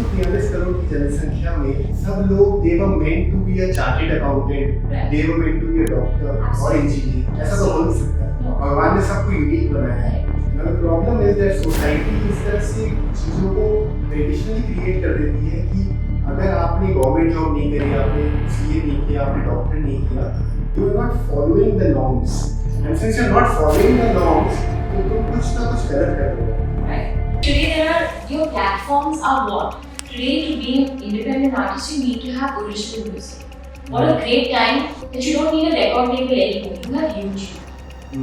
143 करोड़ की जनसंख्या में सब लोग they were meant to be a chartered accountant, they were meant to be a doctor और इंजीनियर, ऐसा तो हो नहीं सकता। भगवान ने सबको यूनिक बनाया है। Now the problem is that society इस तरह से चीज़ों को ट्रेडिशनली क्रिएट कर देती है कि अगर आपने गवर्नमेंट जॉब नहीं करी, आपने सीए नहीं किया, आपने डॉक्टर नहीं किया, you are not following the norms, and since you are not following the norms, तो तुम कुछ ना कुछ गलत कर रहे हो। Today your platforms are what? Today to be an independent artist you need to have original music. What a great time that you don't need a record label anymore. You have YouTube.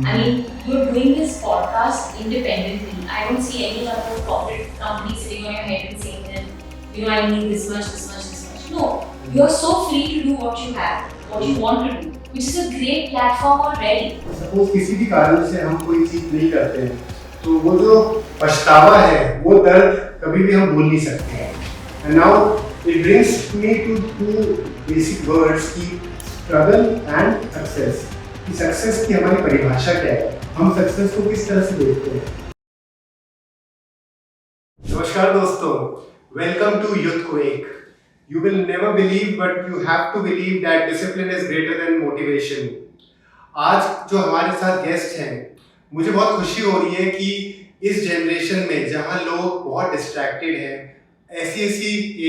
I mean, you're doing this podcast independently. I don't see any other corporate company sitting on your head and saying that, I need this much. No, you're so free to do what you have, what you want to do, which is a great platform already. Suppose किसी भी कारण से हम कोई चीज नहीं करते हैं, तो वो जो पछतावा है, वो दर्द कभी भी हम भूल नहीं सकते हैं। And now it brings me to two basic words की struggle and success। कि सक्सेस की हमारी परिभाषा क्या है? हम सक्सेस को किस तरह से देखते हैं? नमस्कार दोस्तों, welcome to youth quake. You will never believe, but you have to believe that discipline is greater than motivation। आज जो हमारे साथ गेस्ट हैं, मुझे बहुत खुशी हो रही है कि इस जनरेशन में जहाँ लोग बहुत डिस्ट्रैक्टेड हैं, ऐसी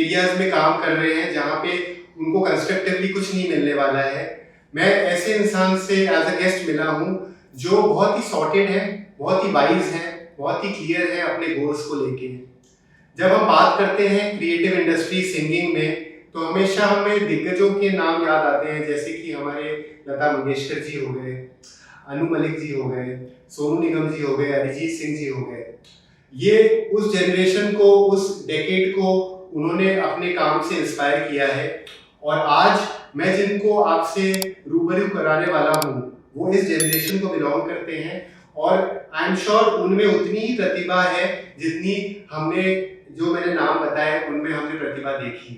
एरियाज में काम कर रहे हैं जहाँ पे उनको कंस्ट्रक्टिवली कुछ नहीं मिलने वाला है, मैं ऐसे इंसान से एज अ गेस्ट मिला हूँ जो बहुत ही सॉर्टेड है, बहुत ही वाइज है, बहुत ही क्लियर है अपने गोल्स को लेके। जब हम बात करते हैं क्रिएटिव इंडस्ट्री सिंगिंग में, तो हमेशा हमें दिग्गजों के नाम याद आते हैं, जैसे कि हमारे लता मंगेशकर जी हो गए, अनु मलिक जी हो गए, सोनू निगम जी हो गए, अरिजीत सिंह जी हो गए। ये उस जनरेशन को, उस डेकेड को उन्होंने अपने काम से इंस्पायर किया है। और आज मैं जिनको आपसे रूबरू कराने वाला हूँ, वो इस जनरेशन को बिलोंग करते हैं और आई एम श्योर उनमें उतनी ही प्रतिभा है जितनी हमने, जो मैंने नाम बताया, उनमें हमने प्रतिभा देखी।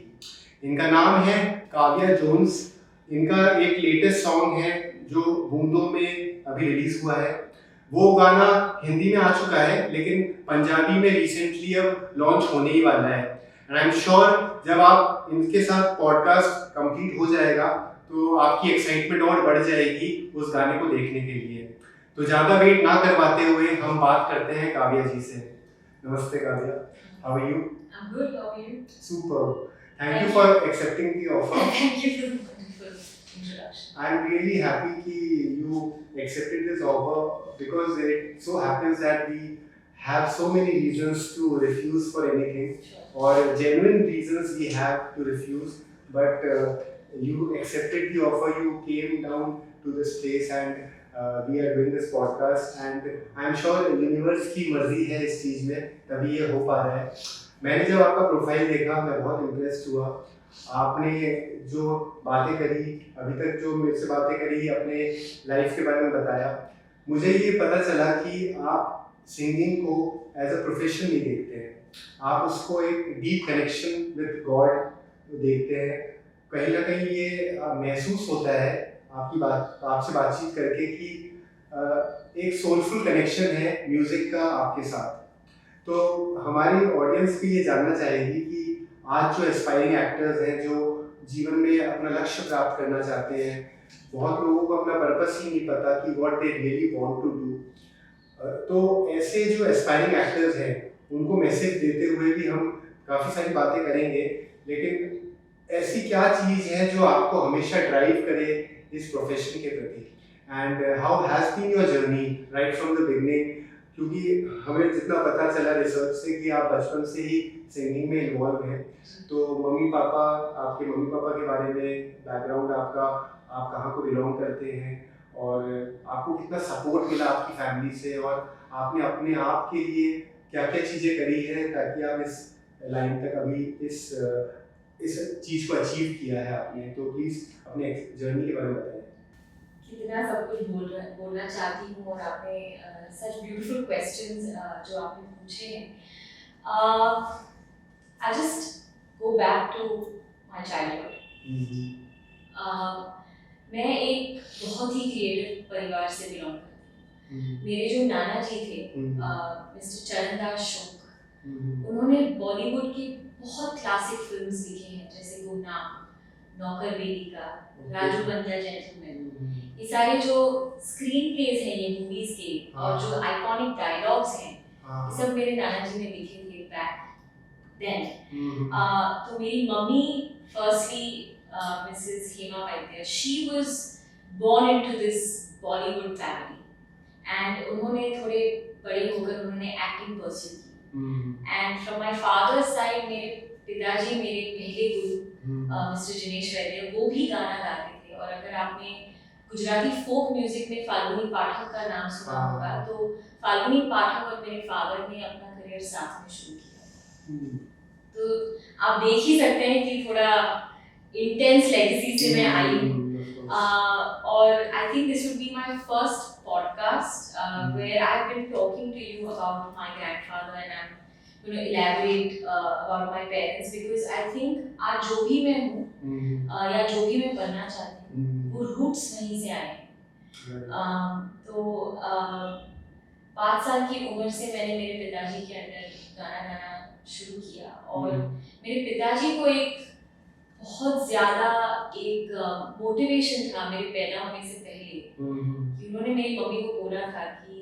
इनका नाम है काव्या जोन्स। इनका एक लेटेस्ट सॉन्ग है जो बूंदों में अभी रिलीज हुआ है। वो गाना हिंदी में आ चुका है, लेकिन पंजाबी में रिसेंटली अब लॉन्च होने ही वाला है। एंड आई एम श्योर जब आप इनके साथ पॉडकास्ट कंप्लीट हो जाएगा तो आपकी एक्साइटमेंट और बढ़ जाएगी उस गाने को देखने के लिए। तो ज़्यादा वेट ना करवाते हुए हम बात करते हैं काव्या जी से। नमस्ते Kavya, how are you? I'm good, how are you? Superb. Thank you for accepting the offer. Thank you for the wonderful introduction. I'm really happy that you accepted this offer because it so happens that we have so many reasons to refuse for anything, or genuine reasons we have to refuse, but you accepted the offer, you came down to this place and we are doing this podcast and I am sure universe की मर्जी है इस चीज़ में, तभी ये हो पा रहा है। मैंने जब आपका प्रोफाइल देखा मैं बहुत इम्प्रेस्ड हुआ। आपने जो बातें करी, अभी तक जो मेरे से बातें करी, अपने लाइफ के बारे में बताया, मुझे ये पता चला कि आप सिंगिंग को एज अ प्रोफेशन नहीं देखते हैं, आप उसको एक डीप कनेक्शन विद गॉड देखते हैं। कहीं ना कहीं ये महसूस होता है आपसे बातचीत करके कि एक सोलफुल कनेक्शन है म्यूज़िक का आपके साथ। तो हमारी ऑडियंस भी ये जानना चाहेगी कि आज जो एस्पायरिंग एक्टर्स हैं, जो जीवन में अपना लक्ष्य प्राप्त करना चाहते हैं, बहुत लोगों को अपना पर्पस ही नहीं पता कि what they really want to do, तो ऐसे जो एस्पायरिंग एक्टर्स हैं उनको मैसेज देते हुए भी हम काफ़ी सारी बातें करेंगे। लेकिन ऐसी क्या चीज़ है जो आपको हमेशा ड्राइव करे इस प्रोफेशन के प्रति, and how has been your journey right from the beginning? क्योंकि हमें जितना पता चला रिसर्च से कि आप बचपन से ही सिंगिंग में इन्वॉल्व हैं, तो आपके मम्मी पापा के बारे में बैकग्राउंड आपका, आप कहाँ को बिलोंग करते हैं और आपको कितना सपोर्ट मिला आपकी फैमिली से, और आपने अपने आप के लिए क्या क्या चीज़ें करी है ताकि आप इस लाइन तक अभी इस चीज़ को अचीव किया है आपने। तो प्लीज़ अपने जर्नी के बारे में बताएं। कितना सब कुछ बोलना चाहती हूँ, और आपने सच ब्यूटीफुल क्वेश्चंस जो आपने पूछे हैं। I just go back to my childhood. मैं एक बहुत ही क्रिएटिव परिवार से बिलोंग करती हूँ। मेरे जो नाना जी थे, मिस्टर चरणदास शोक, उन्होंने बॉलीवुड के बहुत क्लासिक फिल्म्स लिखे हैं, जैसे गुमनाम, नौकर बेटी का, राजू बंदा जेंटलमैन। ये सारे जो स्क्रीन प्लेज हैं ये मूवीज के, और जो आइकॉनिक डायलॉग्स हैं, ये सब मेरे नाना जी ने लिखे थे बैक देन। तो मेरी mummy firstly Mrs Hema Vaidya, she was born into this Bollywood family, and उन्होंने थोड़े बड़े होकर उन्होंने एक्टिंग परस्यू की। And from my father's side मेरे पिताजी मेरे पहले गुरु मिस्टर जिनेश वैद्य, वो भी गाना गाते थे। और अगर आपने गुजराती फोक म्यूजिक में फाल्गुनी पाठक का नाम सुना होगा, तो फाल्गुनी पाठक और मेरे फादर ने अपना करियर साथ में शुरू किया। तो आप देख ही सकते हैं कि थोड़ा इंटेंस लेगेसी से मैं आई हूँ। और I think this would be my first podcast where I've been talking to you about my grandfather, and I'm going to elaborate about my parents, because I think आज जो भी मैं हूँ या जो भी मैं बनना चाहती हूँ वो roots वहीं से आए हैं। तो 5 साल की उम्र से मैंने मेरे पिताजी के अंडर गाना गाना शुरू किया, और मेरे पिताजी को एक बहुत ज़्यादा एक मोटिवेशन था मेरे पैदा होने से पहले, कि उन्होंने मेरी मम्मी को बोला था कि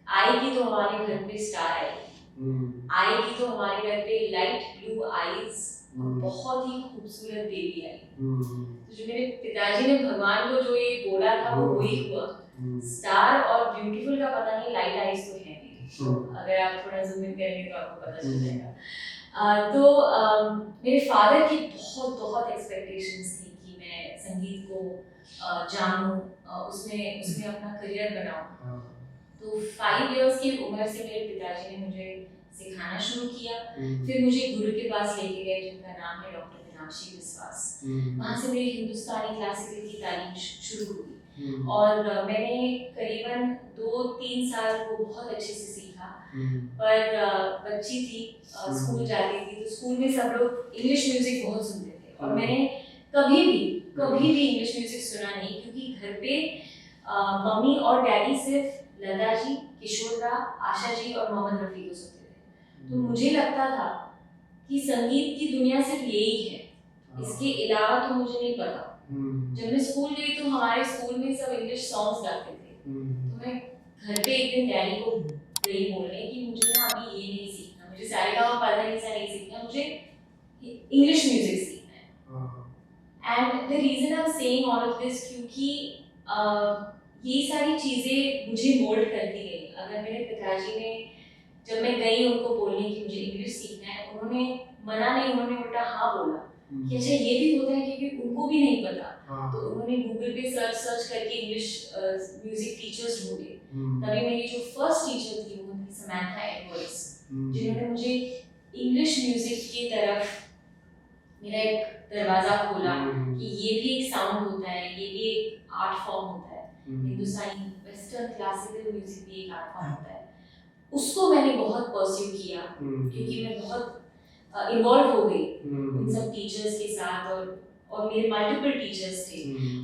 आएगी तो हमारे घर पे स्टार आएगी, आएगी तो हमारे घर पे लाइट ब्लू आईज, बहुत ही खूबसूरत बेबी आई। तो जो मेरे पिताजी ने भगवान को जो ये बोला था वो वही हुआ। स्टार और ब्यूटीफुल का पता नहीं, लाइट आईज तो है नहीं, अगर आप थोड़ा जूम इन करेंगे तो आपको पता चल जाएगा। तो मेरे फादर की बहुत बहुत एक्सपेक्टेशंस थी कि मैं संगीत को जानूं, उसमें अपना करियर बनाऊं। तो 5 इयर्स की उम्र से मेरे पिताजी ने मुझे सिखाना शुरू किया। फिर मुझे गुरु के पास लेके गए जिनका नाम है डॉक्टर मीनाक्षी विश्वास। वहाँ से मेरी हिंदुस्तानी क्लासिकल की तालीम शुरू हुई, और मैंने करीबन 2-3 साल वो बहुत अच्छे से सीखा। पर बच्ची थी, स्कूल जाती थी, तो स्कूल में सब लोग इंग्लिश म्यूजिक बहुत सुनते थे, और मैंने कभी भी इंग्लिश म्यूजिक सुना नहीं, क्योंकि घर पे मम्मी और डैडी सिर्फ लता जी, किशोर दा, आशा जी और मोहम्मद रफ़ी को सुनते थे। तो मुझे लगता था कि संगीत की दुनिया सिर्फ यही है, इसके अलावा तो मुझे नहीं पता। जब मैं स्कूल गई तो हमारे स्कूल में सब इंग्लिश सॉन्ग्स गाते थे, तो मैं घर पे एक दिन डैडी को गई बोलने कि मुझे ना अभी ये नहीं सीखना, मुझे सारेगामा पाधानीसा नहीं सीखना, मुझे इंग्लिश म्यूजिक सीखना है। And the reason I am saying all of this, क्योंकि ये सारी चीज़ें मुझे मोल्ड करती गई। अगर मेरे पिताजी ने, जब मैं गई उनको बोलने कि मुझे इंग्लिश सीखना है, उन्होंने मना नहीं, उन्होंने उल्टा हाँ बोला कि अच्छा ये भी होता है, क्योंकि उनको भी नहीं पता। तो उन्होंने गूगल पे सर्च करके इंग्लिश म्यूजिक टीचर्स ढूंढे। तभी मेरी जो फर्स्ट टीचर थी वो थी समंथा एडवर्ड्स, जिन्होंने मुझे इंग्लिश म्यूजिक की तरफ मेरा एक दरवाजा खोला कि ये भी एक साउंड होता है, ये भी एक आर्ट फॉर्म होता है, हिंदुस्तानी वेस्टर्न क्लासिकल म्यूजिक भी एक आर्ट फॉर्म होता है। उसको मैंने बहुत परस्यू किया, क्योंकि मैं बहुत इन्वॉल्व हो गई उन सब टीचर्स के साथ, और मेरे मल्टीपल टीचर्स थे।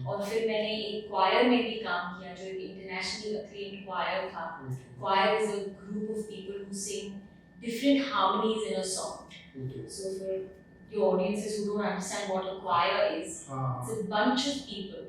और फिर मैंने एक क्वायर में भी काम किया, जो एक इंटरनेशनली अक्लेम्ड क्वायर था। Choir is a group of people who sing different harmonies in a song. So for your audiences who don't understand what a choir is, it's a bunch of people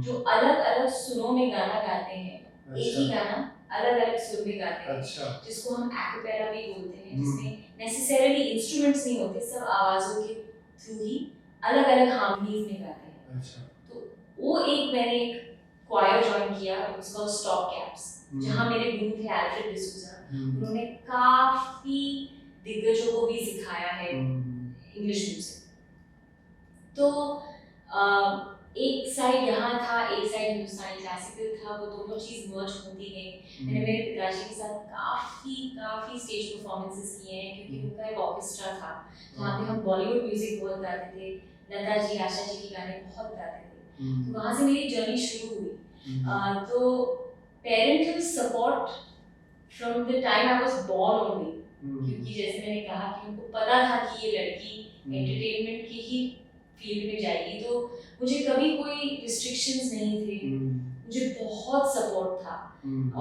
जो अलग-अलग सुरों में गाना गाते हैं, एक ही गाना अलग-अलग सुर में गाते हैं, जिसको हम एक्पेला भी बोलते हैं, जिसमें नेसेसरीली इंस्ट्रूमेंट्स नहीं होते, सब आवाज़ों के थ्रू ही अलग-अलग हार्मनीज में गाते हैं। तो वो मैंने एक क्वायर ज्वाइन किया, उसका स्टॉप कैप्स, जहाँ मेरे गुरु थे एल्फ्रेड डिसूजा। उन्होंने काफ़ी दिग्गजों को भी सिखाया है इंग्लिश म्यूजिक। तो एक साइड यहाँ था, एक साइड हिंदुस्तानी क्लासिकल था, वो दोनों चीज़ मर्ज होती गई। मैंने मेरे पिताजी के साथ काफ़ी स्टेज परफॉर्मेंसेस किए हैं, क्योंकि उनका एक ऑर्केस्ट्रा था जहाँ पे हम बॉलीवुड म्यूजिक बहुत गाते थे, लता जी, आशा जी के गाने बहुत गाते थे। तो वहाँ से मेरी जर्नी शुरू हुई। तो parental support from the time I was born only, क्योंकि जैसे मैंने कहा कि उनको पता था कि ये लड़की एंटरटेनमेंट की ही फील्ड में जाएगी, तो मुझे कभी कोई रिस्ट्रिक्शंस नहीं थे, मुझे बहुत सपोर्ट था।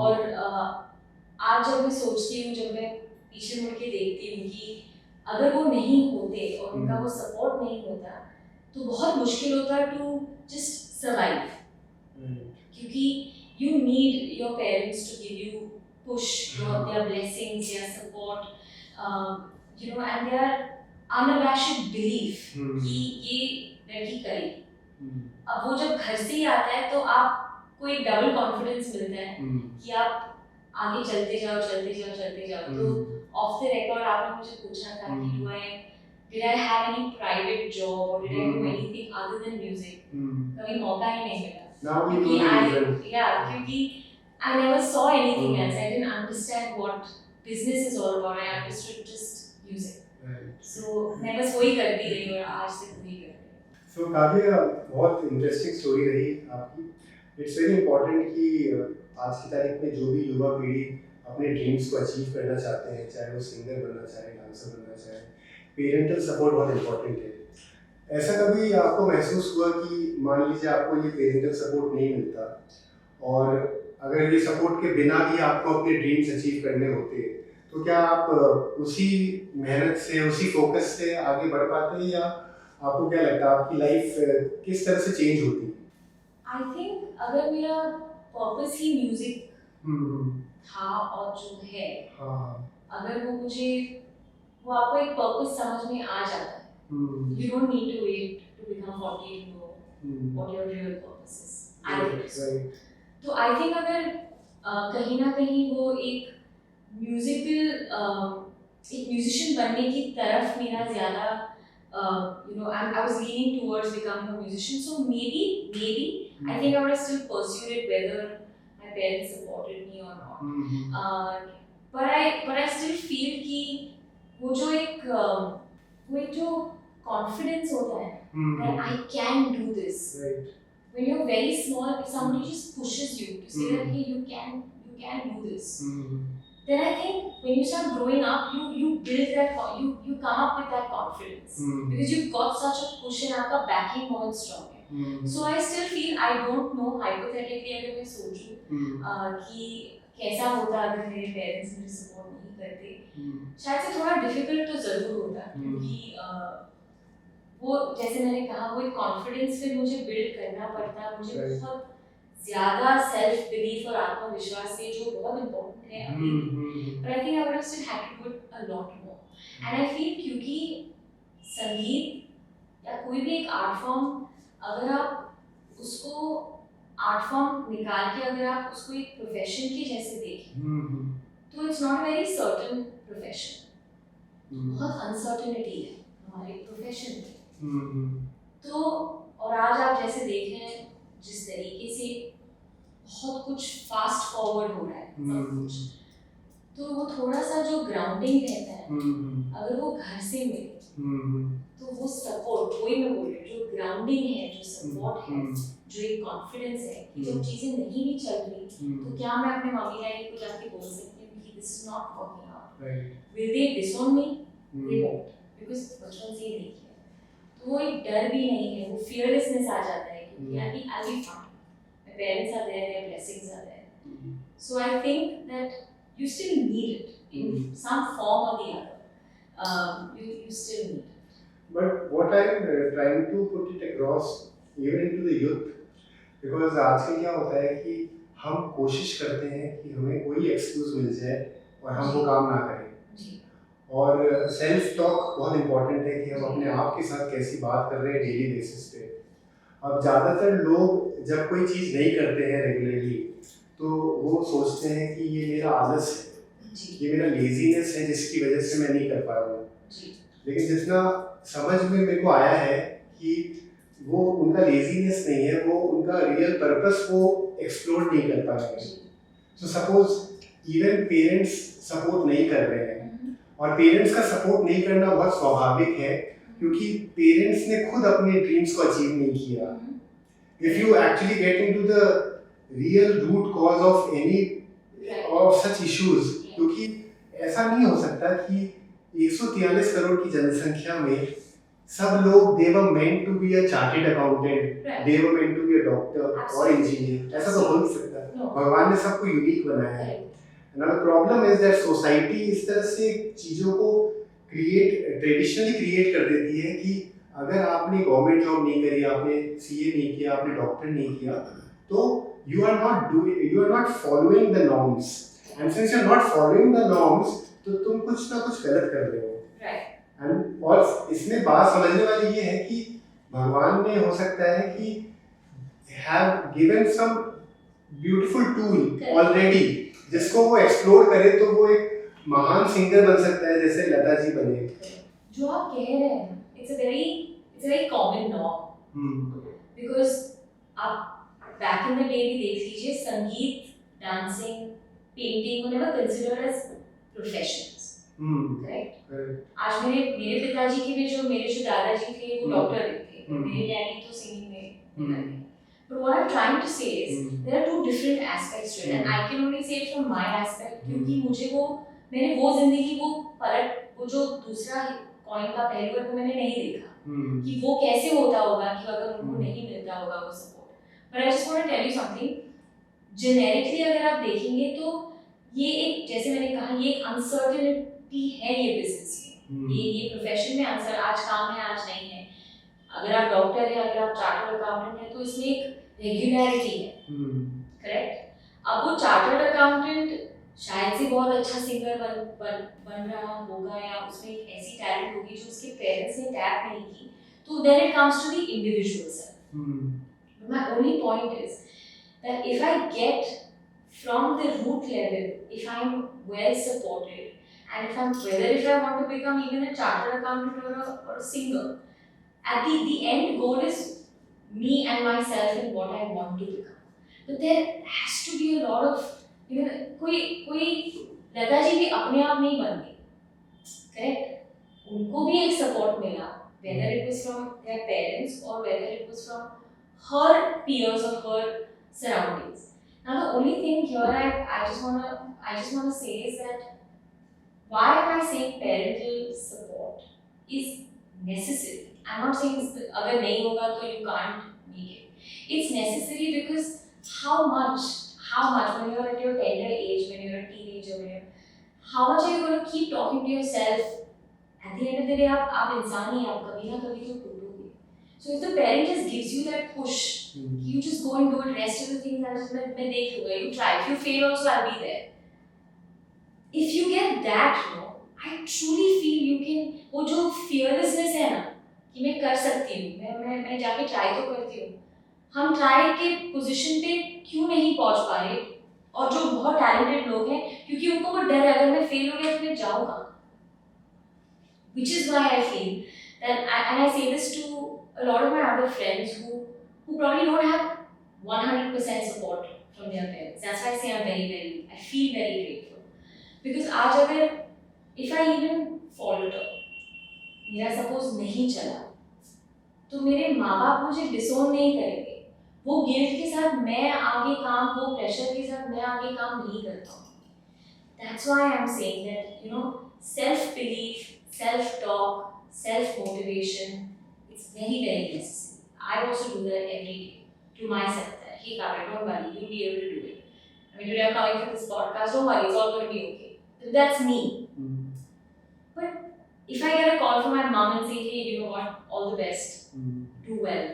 और आज जब मैं सोचती हूँ, जब मैं पीछे मुड़ के देखती हूँ कि अगर वो नहीं होते और उनका वो सपोर्ट नहीं होता तो बहुत मुश्किल होता टू जस्ट सर्वाइव, क्योंकि you need your parents to give you push, their blessings, their support, and their unabashed belief कि ये लड़की करेगी। अब वो जब घर से ही आता है तो आपको एक डबल कॉन्फिडेंस मिलता है कि आप आगे चलते जाओ। तो ऑफ द रिकॉर्ड आपने मुझे पूछा था कि did I have any private job or did I do anything other than music? कभी मौका ही नहीं मिला। क्योंकि I never saw anything else. I didn't understand what business is all about. I understood just music. So मैं बस वही करती रही और आज तक वही कर रही हूँ। So काव्या, बहुत इंटरेस्टिंग स्टोरी रही आपकी। It's very important कि आज की तारीख में जो भी युवा पीढ़ी अपने ड्रीम्स को अचीव करना चाहते हैं, चाहे वो सिंगर बनना चाहे, डांसर बनना चाहे, पेरेंटल सपोर्ट बहुत इम्पोर्टेंट है। ऐसा कभी आपको महसूस हुआ कि मान लीजिए आपको ये पेरेंटल सपोर्ट नहीं मिलता और अगर ये सपोर्ट के बिना भी आपको अपने ड्रीम्स अचीव करने होते, तो क्या आप उसी मेहनत से, उसी फोकस से आगे बढ़ पाते, या आपको क्या लगता है आपकी लाइफ किस तरह से चेंज होती? आई थिंक अगर मेरा पर्पस ही म्यूजिक था और जो है, अगर वो आपको एक पर्पस समझ में आ जाता है, you don't need to wait to become 40 to know what your real purpose is. I think so. तो I think अगर कहीं ना कहीं वो एक म्यूजिशियन बनने की तरफ मेरा ज़्यादा I was leaning towards becoming a musician, so maybe I think I would have still pursued it whether my parents supported me or not. But I still feel कि वो जो confidence होता है that I can do this. Right. When you're very small, if somebody just pushes you to say that hey, you can do this, then I think when you start growing up, you build that, you come up with that confidence because you've got such a push and आपका backing बहुत strong है. So I still feel, I don't know, hypothetically अगर मैं सोचूं कि कैसा होता अगर मेरे पेरेंट्स मुझे सपोर्ट नहीं करते, शायद से थोड़ा डिफिकल्ट तो जरूर होता, क्योंकि वो जैसे मैंने कहा वो एक कॉन्फिडेंस फिर मुझे बिल्ड करना पड़ता, मुझे बहुत ज़्यादा सेल्फ बिलीफ और आत्मविश्वास है जो बहुत इम्पोर्टेंट है अभी, but I think I would have still had to put a lot more. And I feel क्योंकि संगीत या कोई भी एक आर्ट फॉर्म, अगर आप उसको आर्ट फॉर्म निकाल के अगर आप उसको एक प्रोफेशन के जैसे देखें तो it's not very certain profession, बहुत अनसर्टेनिटी है हमारे प्रोफेशन में। तो और आज आप जैसे देख रहे हैं जिस तरीके से बहुत कुछ फास्ट फॉरवर्ड हो रहा है सब कुछ, तो वो थोड़ा सा जो ग्राउंडिंग रहता है अगर वो घर से मिले तो वो सपोर्ट, वही मैं बोल रही हूँ, जो ग्राउंडिंग है, जो सपोर्ट है, जो एक कॉन्फिडेंस है कि जब चीजें नहीं भी चल रही तो क्या मैं अपने मम्मी डैडी को जाके बोल सकती हूँ कि this is not working out, will they डिसोन me, they won't, because बचपन से ही देखी है, तो वो एक डर भी नहीं है, वो फियरलेसनेस आ जाता है कि यार I will fine, my parents are there, their blessings are there, so I think that you still need it in some form or the other, you still need it. But what I am trying to put it across even to the youth, because आजकल क्या होता है कि हम कोशिश करते हैं कि हमें कोई एक्सक्यूज मिल जाए और हम वो काम ना करें, और सेल्फ टॉक बहुत इम्पोर्टेंट है कि हम अपने आप के साथ कैसी बात कर रहे हैं डेली बेसिस पे। अब ज़्यादातर लोग जब कोई चीज़ नहीं करते हैं रेगुलरली तो वो सोचते हैं कि ये मेरा आलस है, ये मेरा लेजीनेस है जिसकी वजह से मैं नहीं कर पा रहा हूँ। लेकिन जितना समझ में मेरे को आया है कि वो उनका लेजीनेस नहीं है, वो उनका रियल पर्पस वो एक्सप्लोर नहीं कर पा रहे हैं। So suppose even parents support नहीं कर रहे हैं, और पेरेंट्स का सपोर्ट नहीं करना बहुत स्वाभाविक है क्योंकि पेरेंट्स ने खुद अपने ड्रीम्स को अचीव नहीं किया। If you actually get into the real root cause of any of such issues, क्योंकि ऐसा नहीं हो सकता कि 143 करोड़ की जनसंख्या में सब लोग they were meant to be a chartered accountant, they were meant to be a doctor or engineer, ऐसा तो हो नहीं सकता। भगवान ने सबको यूनिक बनाया है। Now the problem is that society इस तरह से चीजों को ट्रेडिशनली क्रिएट कर देती है कि अगर आपने गवर्नमेंट जॉब नहीं करी, आपने सीए नहीं किया, आपने डॉक्टर नहीं किया, तो you are not following the norms, and since you are not following the norms तो तुम कुछ ना कुछ गलत कर रहे हो। एंड और इसमें बात समझने वाली ये है कि भगवान ने हो सकता है कि have given some beautiful tool already, जिसको वो एक्सप्लोर करे तो वो एक महान सिंगर बन सकता है, जैसे लता जी बने। जो आप कह रहे हैं, it's a very common norm. Because आप back in the day भी देख लीजिए, संगीत, dancing, painting were never considered as professions. Correct? आज मेरे पिताजी के भी मेरे जो दादाजी थे वो डॉक्टर थे, मेरे डैडी तो सिंगिंग में। But what I'm trying to say is there are two different aspects to it, and I can only say it from my aspect क्योंकि मैंने वो जिंदगी वो जो दूसरा कॉइन का पहलू है वो मैंने नहीं देखा कि वो कैसे होता होगा कि अगर उनको नहीं मिलता होगा वो support. But I just want to tell you something, generically अगर आप देखेंगे तो ये एक, जैसे मैंने कहा, ये एक अनसर्टेनिटी है ये बिजनेस में, ये प्रोफेशन में आंसर आज काम है आज नहीं है। अगर आप डॉक्टर है, अगर आप चार्टर्ड अकाउंटेंट है, तो इसमें एक रेगुलरिटी है, करेक्ट। अब वो चार्टर्ड अकाउंटेंट शायद से बहुत अच्छा सिंगर बन रहा होगा या उसमें एक ऐसी टैलेंट होगी जो उसके पेरेंट्स ने टैप नहीं की, तो then it comes to the individual self. My only point is that if I get from the root level, if I'm well supported, and if I want to become even a chartered accountant or a singer, at the end goal is me and myself and what I want to become. But there has to be a lot of, you know, कोई लता जी भी अपने आप नहीं बन गई, correct? उनको भी एक support मिला, whether it was from their parents or whether it was from her peers or her surroundings. Now the only thing here I just wanna say is that why am I saying parental support is necessary? I'm not saying अगर नहीं होगा तो you can't make it. It's necessary because how much when you're at your tender age, when you're a teenager, how much are you going to keep talking to yourself? At the end of the day, आप इंसान ही, आप कभी ना कभी तो टूटोगे. So if the parent just gives you that push, you just go and do it. Rest of the things मैं देख लूँगा. You try. If you fail also, I'll be there. If you get that, I truly feel you can. वो जो fearlessness है ना, कि मैं कर सकती हूँ, मैं जाके try तो करती हूँ. हम try के position पे क्यों नहीं पहुँच पा रहे? और जो बहुत talented लोग हैं, क्योंकि उनको वो डर है अगर मैं fail हो गया तो मैं जाऊँगा. Which is why I feel that, and I say this to a lot of my other friends who probably don't have 100% support from their parents. That's why I say I feel very grateful. Because आज अगर, if I even falter, मेरा suppose नहीं चला, तो मेरे माँ बाप मुझे disown नहीं करेंगे. वो guilt के साथ मैं आगे काम, वो pressure के साथ मैं आगे काम नहीं करता हूँ. That's why I'm saying that, self-belief, self-talk, self-motivation, it's very, very necessary. I also do that every day to myself. That, hey, Kavya, don't worry, you'll be able to do it. I mean, today I'm coming for this podcast, don't worry, it's all going to be okay. That's me. But if I get a call from my mom and say, hey, you know what, all the best, do well,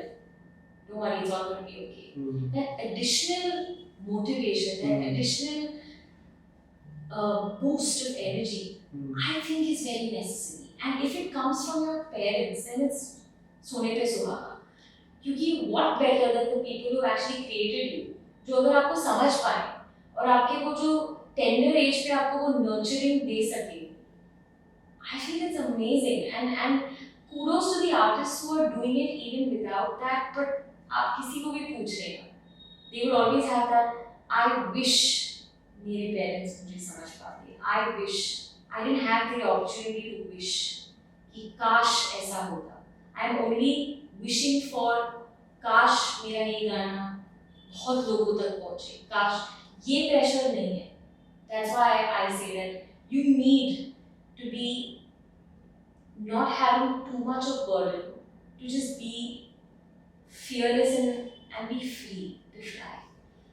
don't worry, it's all going to be okay. That additional motivation, that additional boost of energy, I think is very necessary. And if it comes from your parents, then it's सोने पे सुहागा. क्योंकि what better than the people who actually created you, जो अगर आपको समझ पाए और आपके वो जो tender age पे आपको वो nurturing दे सके. I feel it's amazing, and kudos to the artists who are doing it even without that. But आप किसी को भी पूछ लेना, they would always have that. I wish मेरे parents मुझे समझ पाते. I wish I didn't have the opportunity to wish कि काश ऐसा होता. I'm only wishing for काश मेरा ये गाना बहुत लोगों तक पहुँचे. काश ये pressure नहीं है. That's why I say that you need to be not having too much of burden, to just be fearless and be free to fly.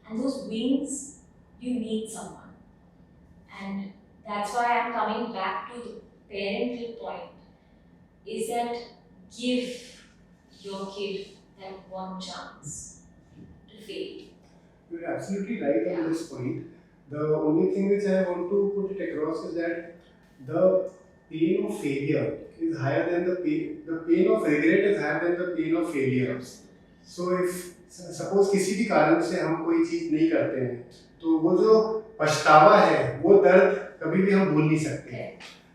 And those wings, you need someone. And that's why I'm coming back to the parental point is that give your kid that one chance to fail. You're absolutely right on this point. The only thing which I want to put it across is that the pain of failure is higher than the pain of regret is higher than the pain of failure. So if suppose किसी भी कारण से हम कोई चीज नहीं करते हैं तो वो जो पछतावा है वो दर्द कभी भी हम भूल नहीं सकते हैं.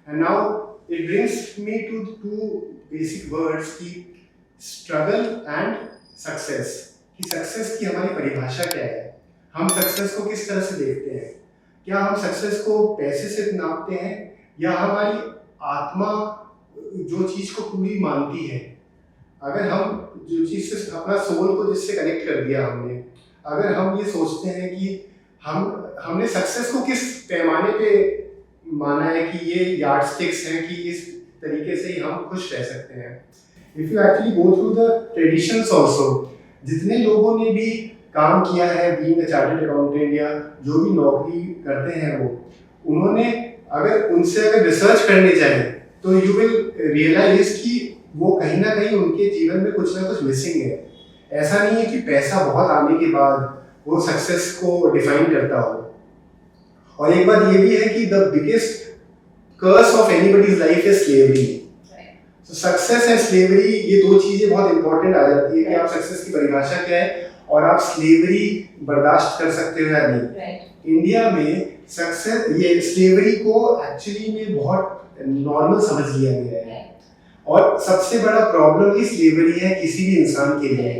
And now it brings me to two basic words की struggle and success. कि सक्सेस की हमारी परिभाषा क्या है, हम सक्सेस को किस तरह से देखते हैं. क्या हम सक्सेस को पैसे से नापते हैं या हमारी आत्मा जो चीज़ को पूरी मानती है. अगर हम जो चीज़ से अपना सोल को जिससे कनेक्ट कर दिया हमने, अगर हम ये सोचते हैं कि हमने सक्सेस को किस पैमाने पे माना है कि ये यार्डस्टिक्स हैं कि इस तरीके से ही हम खुश रह सकते हैं. If you actually go through the traditions also, जितने लोगों ने भी काम किया है बीइंग अ चार्टर्ड अकाउंटेंट या जो भी नौकरी करते हैं वो, उन्होंने अगर उनसे अगर रिसर्च करने जाए तो यू विल रियलाइज कि वो कहीं ना कहीं उनके जीवन में कुछ ना कुछ मिसिंग है. ऐसा नहीं है कि पैसा बहुत आने के बाद वो सक्सेस को डिफाइन करता हो. और एक बात ये भी है कि the biggest curse of anybody's life is slavery. तो सक्सेस एंड स्लेवरी ये दो चीजें बहुत इंपॉर्टेंट आ जाती है कि आप सक्सेस की परिभाषा क्या है और आप स्लेवरी बर्दाश्त कर सकते हो या नहीं. इंडिया में सक्सेस ये स्लेवरी को एक्चुअली में बहुत नॉर्मल समझ लिया गया है और सबसे बड़ा प्रॉब्लम ही स्लेवरी है किसी भी इंसान के लिए.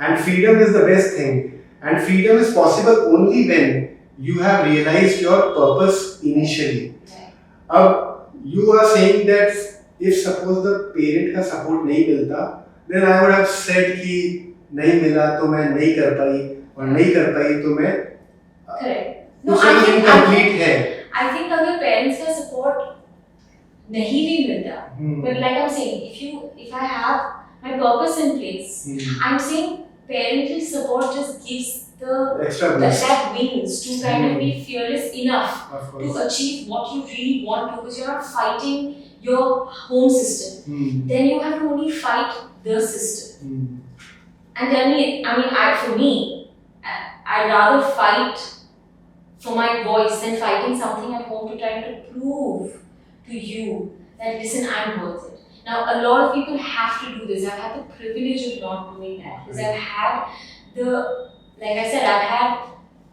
And freedom is the best thing and freedom is possible only when you have realized your purpose initially. अब you are saying that if suppose the parent का support नहीं मिलता, then I would have said कि नहीं मिला तो मैं नहीं कर पाई और नहीं कर पाई तो मैं incomplete है. I think अगर parents का support नहीं भी मिलता, but like I'm saying, if I have my purpose in place, I'm saying parental support just gives that wings to kind of be fearless enough to achieve what you really want to, because you're not fighting your home system. Then you have to only fight the system. And tell me, for me, I'd rather fight for my voice than fighting something at home to try to prove to you that listen, I'm worth it. Now, a lot of people have to do this. I've had the privilege of not doing that because I've had like I said, I've had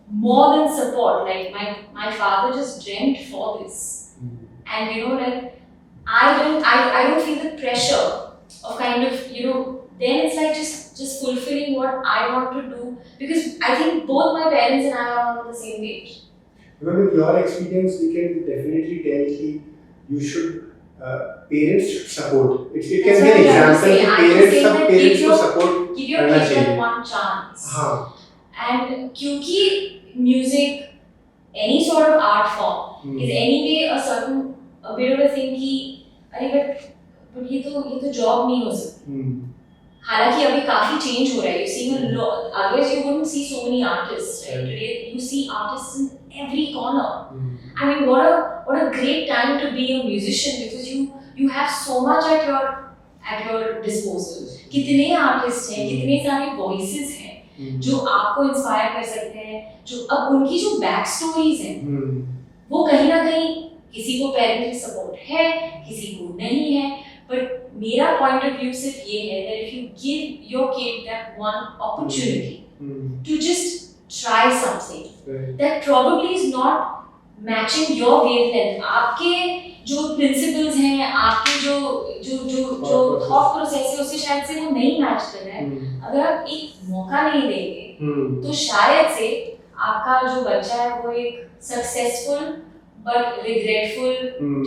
more than support. Like my father just dreamt for this, and like I don't feel the pressure of kind of Then it's like just fulfilling what I want to do, because I think both my parents and I are on the same page. Because with your experience, we can definitely tell that you should parents should support. It can be an example that parents should support. Give your kid one chance. And क्योंकि music, any sort of art form is anyway a bit of a thing कि अरे but ये तो job नहीं हो सकती. हालांकि अभी काफी change हो रहा है. You see a lot. Otherwise you wouldn't see so many artists. Right? Today you see artists in every corner. I mean, what a great time to be a musician, because you have so much at your disposal. कितने artists हैं, कितने सारे voices हैं जो आपको inspire कर सकते हैं, जो अब उनकी जो बैक स्टोरीज हैं वो कहीं ना कहीं किसी को पेरेंटल सपोर्ट है, किसी को नहीं है. बट मेरा पॉइंट ऑफ व्यू सिर्फ ये है that if you give your kid that one opportunity to just try something that probably is not matching your wavelength, आपके जो प्रिंसिपल्स हैं, आपके जो थॉट प्रोसेस है उससे शायद से वो नहीं मैच कर रहा है. अगर आप एक मौका नहीं देंगे तो शायद से आपका जो बच्चा है वो एक successful but regretful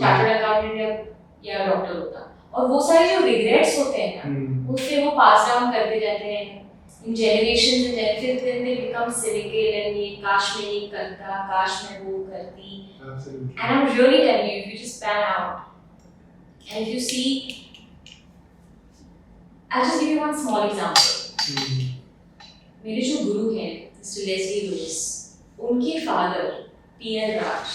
chartered accountant या डॉक्टर होता. और वो सारे जो रिग्रेट्स होते हैं ना, उससे वो पास डाउन करते जाते हैं in generations and generations, then they become cynical and ये काश मैं ये करता, काश मैं वो करती. Absolutely. And I'm really telling you, if you just pan out and if you see, I'll just give you one small example. मेरे जो गुरु हैं, Mr. Leslie Lewis, उनके father P.L. Raj,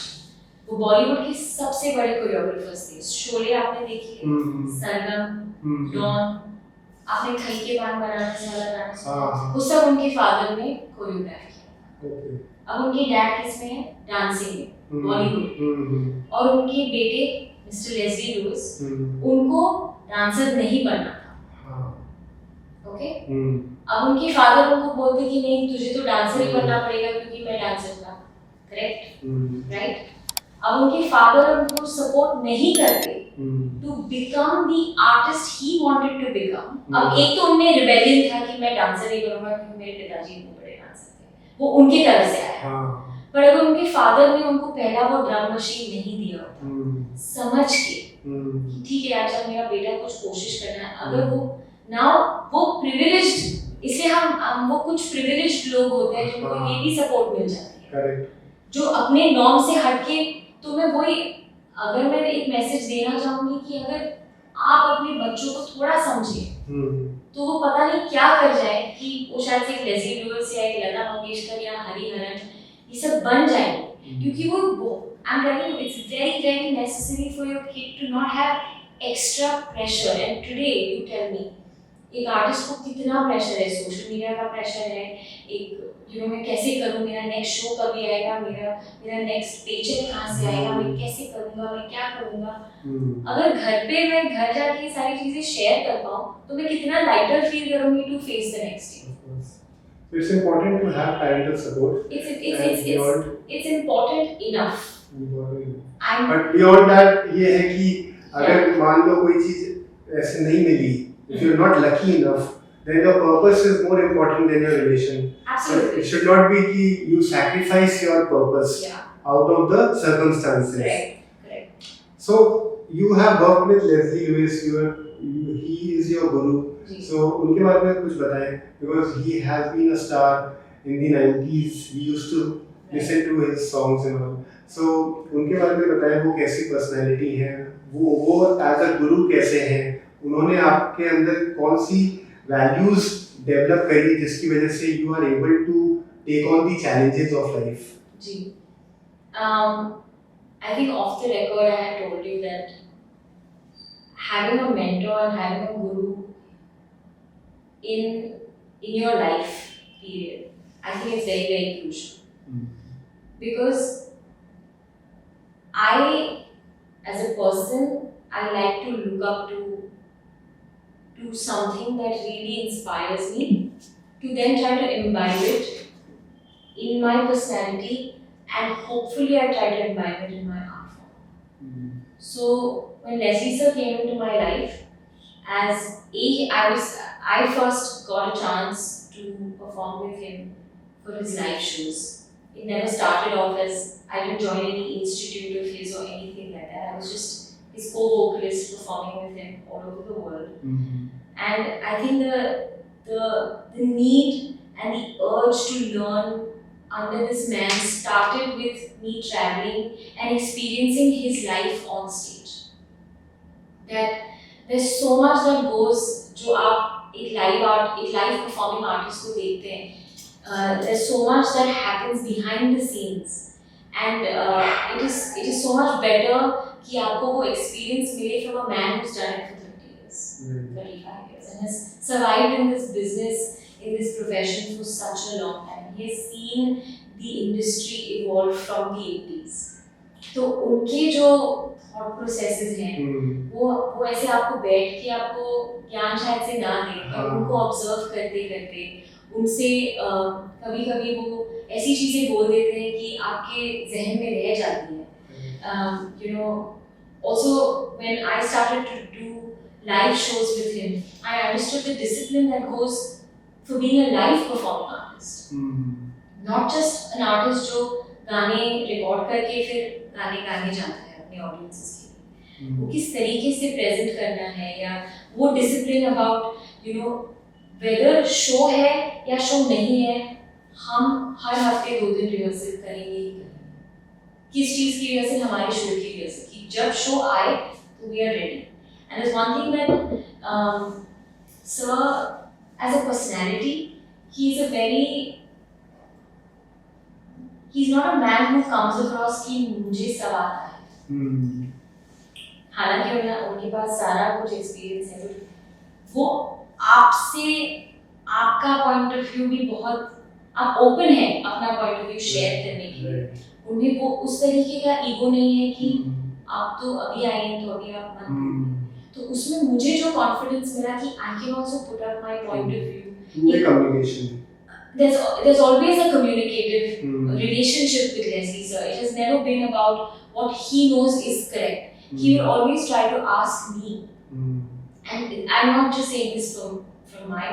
वो बॉलीवुड के सबसे बड़े कोरियोग्राफर्स थे। शोले आपने देखी है, सरगम, डॉन, आपने खई के पान बनारस वाला गाना सुना, वो सब उनके फादर ने कोरियोग्राफ किया। अब उनके डैड किसमें है? डांसिंग में, बॉलीवुड। और उनके बेटे मिस्टर लेस्ली लुइस, उनको डांसर नहीं बनना था। ओके? अब उनके फादर उनको बोलते कि नहीं, तुझे तो डांसर ही बनना पड़ेगा क्योंकि मैं डांसर था। करेक्ट? राइट? अब उनके फादर उनको सपोर्ट नहीं करते to become the artist he wanted to become. अब एक तो उनमें रिबेलियन था कि मैं डांसर नहीं बनूंगा क्योंकि मेरे पिताजी इतने बड़े डांसर थे, वो उनकी तरफ से आया। पर अगर उनके फादर ने उनको पहला वो ड्रम मशीन नहीं दिया होता, समझ के कि ठीक है अच्छा मेरा बेटा कुछ कोशिश करना है, अगर वो नाउ वो प्रिविलेज्ड, इसलिए हम वो कुछ प्रिविलेज्ड लोग होते हैं जिनको ये भी सपोर्ट मिल जाती है। करेक्ट। जो अपने नॉर्म से हटके, तो मैं वही, अगर मैं एक मैसेज देना चाहूंगी कि अगर आप अपने बच्चों को थोड़ा समझें तो वो पता नहीं क्या कर जाए कि वो शायद से एक लेस्ली लुइस या एक लता मंगेशकर या हरिहरन ये सब बन जाएंगे, क्योंकि वो I am telling you it's very very necessary for your kid to not have extra pressure. And today you tell me, एक आर्टिस्ट को कितना प्रेशर है, सोशल मीडिया का प्रेशर है, एक मैं कैसे करूँ, मेरा नेक्स्ट शो कभी आएगा, मेरा नेक्स्ट पेचेक कहाँ से आएगा, मैं कैसे करूँगा, मैं क्या करूँगा। अगर घर पे मैं घर जाके सारी चीजें शेयर कर पाऊँ तो मैं कितना लाइटर फील करूँगी to face the next day. So it's important to have parental support. It's important enough. But beyond that ये है कि अगर मान लो कोई चीज ऐसे नहीं मिली, if you're not lucky enough, then the purpose is more important than your relation. Absolutely. So it should not be कि you sacrifice your purpose out of the circumstances. Correct. So you have worked with Leslie Lewis. He is your guru. So उनके बारे में कुछ बताएं, because he has been a star in the 90s. We used to listen to his songs and all. So उनके बारे में बताएं, वो कैसी personality है, वो as a guru कैसे हैं, उन्होंने आपके अंदर कौन सी values develop करी जिसकी वजह से you are able to take on the challenges of life. Ji, I think off the record I had told you that having a mentor and having a guru in your life period, I think it's very very crucial. Because I, as a person, I like to look up to something that really inspires me, to then try to imbibe it in my personality, and hopefully I try to imbibe it in my art form. So when Leslie sir came into my life, I first got a chance to perform with him for his live shows. It never started off as, I didn't join any institute of his or anything like that. I was just his co-vocalist performing with him all over the world. And I think the need and the urge to learn under this man started with me traveling and experiencing his life on stage. That there's so much that goes, जो आप एक live performing artist को देखते हैं, there's so much that happens behind the scenes, and it is so much better कि आपको वो experience मिले from a man who's done it for 30 years, 35 years, and has survived in this business, in this profession for such a long time. He has seen the industry evolve from the 80s. तो उनके जो thought processes हैं, वो ऐसे आपको बैठ के आपको ज्ञान शायद से ना दें, पर उनको ऑब्जर्व करते करते उनसे कभी कभी वो ऐसी चीज़ें बोल देते हैं कि आपके जहन में रह जाती हैं. Also when I started to do live shows with him, I understood the discipline that goes for being a live performing artist. Not just an artist जो गाने रिकॉर्ड करके फिर गाने जाता है अपने ऑडियंसेस के लिए. वो किस तरीके से प्रेजेंट करना है, या वो डिसिप्लिन अबाउट वेदर शो है या शो नहीं है, हम हर हफ्ते 2 दिन रिहर्सल करेंगे ही करेंगे. किस चीज़ की रिहर्सल? हमारे शो की रिहर्सल, कि जब शो आए तो we are ready. And there's one thing that sir, as a personality, he he's not a man who comes across कि मुझे सब आता है। हालांकि उनके पास सारा कुछ एक्सपीरियंस है, वो आपसे आपका पॉइंट ऑफ व्यू भी बहुत, आप ओपन है अपना पॉइंट ऑफ व्यू शेयर करने के लिए। उनमें वो उस तरीके का ईगो नहीं है कि आप तो अभी आए हैं तो अभी आप मत। तो उसमें मुझे जो कॉन्फिडेंस मिला कि I can also put up my point of view. Communication. There's always a communicative relationship with Leslie sir. It has never been about what he knows is correct. He will always try to ask me. And I'm not just saying this from my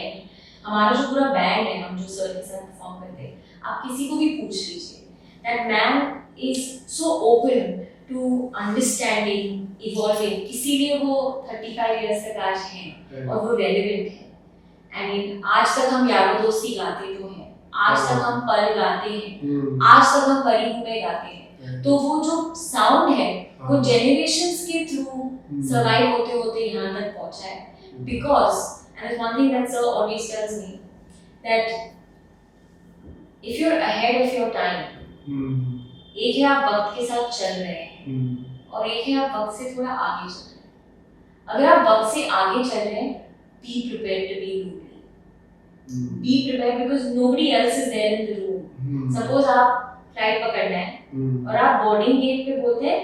end. हमारा जो पूरा band है, हम जो sir के साथ perform करते हैं, आप किसी को भी पूछ लीजिए, that man is so open to understanding, evolving. इसीलिए वो 35 years तक आज हैं और वो relevant है। I mean, आज तक हम यारो दोस्ती गाते तो हैं, आज तक हम पल गाते हैं, आज तक हम परी में गाते हैं। तो वो जो साउंड है वो generations के थ्रू सर्वाइव होते होते यहाँ तक पहुँचा है। Because, and it's one thing that sir always tells me, that if you're ahead of your time, एक है आप वक्त के साथ चल रहे हैं और एक है आप वक्त से थोड़ा आगे चल रहे हैं। अगर आप वक्त से आगे चल रहे हैं, be prepared to be lonely. Be prepared because nobody else is there in the room. Suppose आप फ्लाइट पकड़ना है और आप बोर्डिंग गेट पे बोलते हैं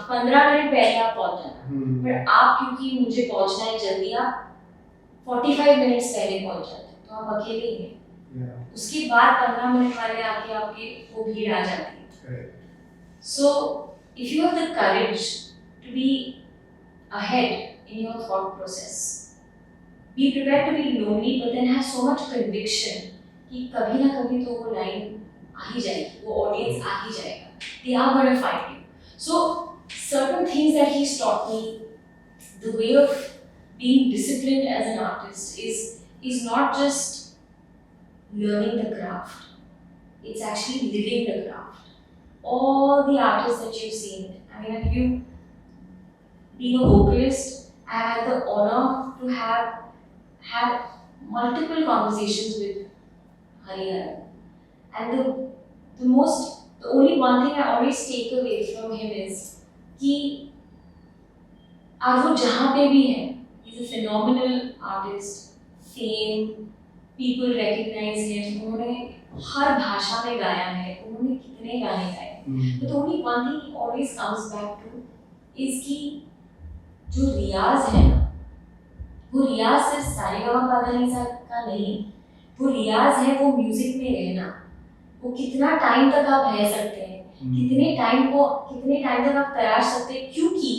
15 मिनट पहले आप पहुंच जाना, पर आप क्योंकि मुझे पहुंचना है जल्दी, आप 45 मिनट्स पहले पहुंच जाते हैं, तो आप अकेले ही हैं। उसके बाद 15 मिनट वाले आके आपके वो भीड़ आ जाती है। So if you have the courage to be ahead in your thought process, be prepared to be lonely, but then have so much conviction कि कभी ना कभी तो वो लाइन आ ही जाएगी, वो ऑडियंस आ ही जाएगा। They are going to find you. So certain things that he's taught me, the way of being disciplined as an artist is not just learning the craft. It's actually living the craft. All the artists that you've seen, I mean, if you being a vocalist, I had the honor to have multiple conversations with Hariharan. And the only one thing I always take away from him is कि आज वो जहाँ पे भी है, he's a phenomenal artist, fame, people recognize him. उन्होंने हर भाषा में गाया है, उन्होंने कितने गाने गाए। But the only one thing he always comes back to is कि जो रियाज है ना, वो रियाज सिर्फ सारेगामापाधानीसा का नहीं, वो रियाज है वो म्यूजिक में रहना। वो कितना टाइम तक आप रह सकते हैं, कितने टाइम तक आप तराश सकते हैं, क्योंकि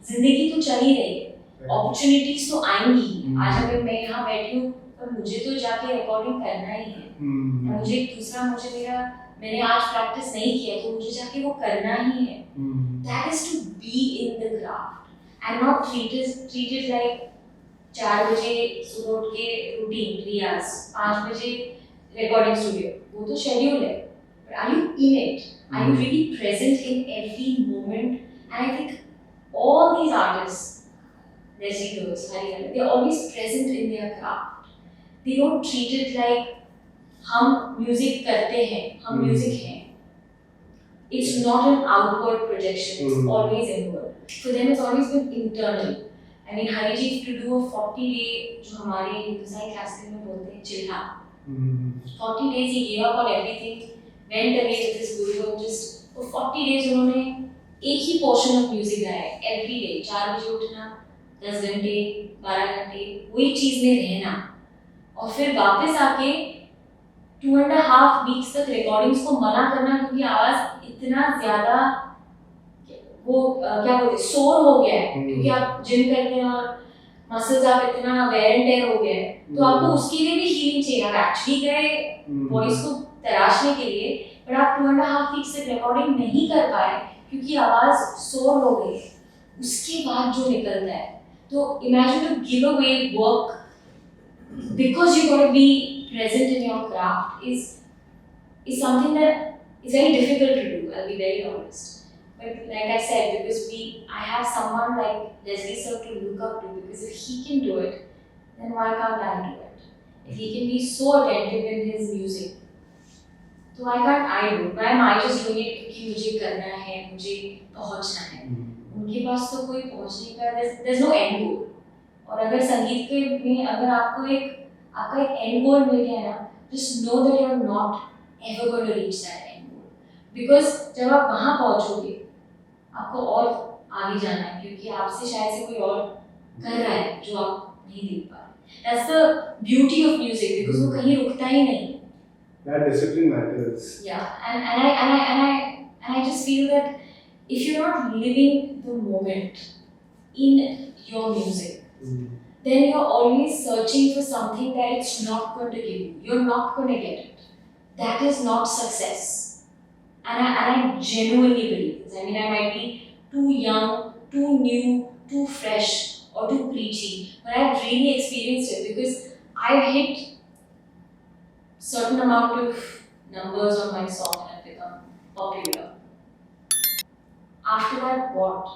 जिंदगी तो चल ही रही है, अपॉर्चुनिटीज तो आएंगी। आज अगर मैं यहाँ बैठी हूँ पर मुझे तो जाके रिकॉर्डिंग करना ही है, मैंने आज प्रैक्टिस नहीं किया तो मुझे जाके वो करना ही है। That is to be in the craft and not treat it like 4 बजे सुबह उठ के रूटीन रियाज, 5 बजे रिकॉर्डिंग स्टूडियो, वो तो शेड्यूल है। But are you in it? Are you really present in every moment? And I think all these artists, Leslie Lewis, Hariharan, they're always present in their craft. They don't treat it like हम music करते हैं, हम music हैं। It's not an outward projection, it's always inward. For them it's always been internal. I mean, Hari ji to do a 40-day, जो हमारे हिंदुस्तानी classical में बोलते हैं चिल्हा, 40 days he gave up on everything, went away with his guru and just for 40 days उन्होंने एक ही portion of music गाया है, every day, 4 बजे उठना, 10 घंटे, 12 घंटे, वही चीज़ में रहना, और फिर वापस आके 2.5 weeks तक रिकॉर्डिंग्स को मना करना, क्योंकि आवाज़ इतना ज़्यादा वो क्या बोलते हैं सोर हो गया है, क्योंकि आप जिम करते हैं और मसल्स आप इतना वेयर एंड टेयर हो गए हैं, तो आपको उसके लिए भी हीलिंग चाहिए। आप एक्चुअली गए वॉइस को तराशने के लिए, पर आप 2.5 weeks तक रिकॉर्डिंग नहीं कर पाए क्योंकि आवाज़ सोर हो गई है। उसके बाद जो निकलता है, तो imagine to give away work because you got to be present in your craft is something that is very difficult to do, I'll be very honest. But like I said, because I have someone like Leslie sir to look up to, because if he can do it, then why can't I do it? If he can be so attentive in his music, तो I do. Why am I just doing it क्योंकि मुझे करना है, मुझे पहुंचना है. उनके पास तो कोई पहुंचने का there's no end goal. और अगर संगीत के में अगर आपका एक end goal मिल गया ना, just know that you're not ever going to reach that end goal. Because जब आप वहाँ पहुँचोगे, आपको और आगे जाना है क्योंकि आपसे शायद से कोई और कर रहा है जो आप नहीं देख पा रहे. That's the beauty of music because वो कहीं रुकता ही नहीं. That discipline matters. Yeah, and I just feel that if you're not living the moment in your music, then you're always searching for something that it's not going to give you. You're not going to get it. That is not success. And I genuinely believe this. I mean, I might be too young, too new, too fresh, or too preachy, but I've really experienced it because I've hit certain amount of numbers on my song and I've become popular. After that, what?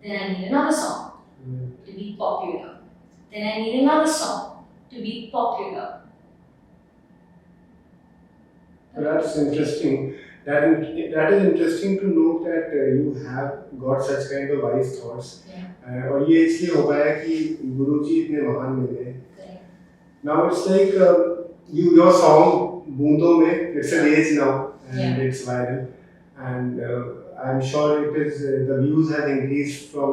Then I need another song to be popular. Then I need another song to be popular. That's interesting. That is interesting to note that you have got such kind of wise thoughts. Yeah. और ये इसलिए हो पाया कि गुरुजी इतने महान मिले. Now it's like your song बूंदों में it's a rage now and it's viral and I'm sure it is the views have increased from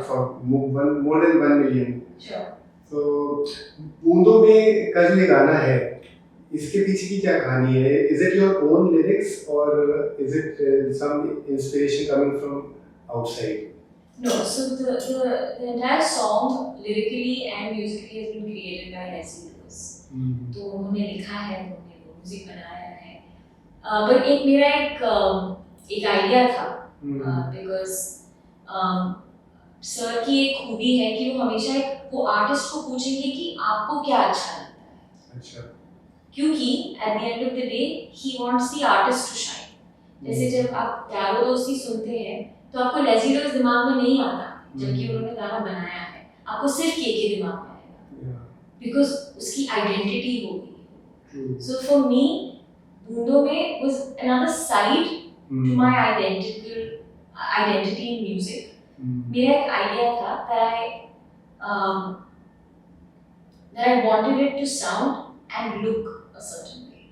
from more than 1 million. Sure. So बूंदों में का जो ये गाना है इसके पीछे की क्या कहानी है? Is it your own lyrics or is it some inspiration coming from outside? No, so the entire song lyrically and musically has been created by Leslie Lewis. तो उन्होंने लिखा है, उन्होंने म्यूजिक बनाया है. पर एक मेरा एक आइडिया था because सर की एक खूबी है कि वो हमेशा वो आर्टिस्ट को पूछेंगे कि आपको क्या अच्छा लगता है. अच्छा. क्योंकि at the end of the day he wants the artist to shine. जैसे जब आप प्यारो दोस्ती सुनते हैं तो आपको लेज़ी लुइस दिमाग में नहीं आता जबकि उन्होंने गाना बनाया है. आपको सिर्फ के दिमाग में आएगा because उसकी आइडेंटिटी होगी. So for me बूंदों में was another side to my identity in music. मेरा एक आइडिया था that I wanted it to sound and look a certain way.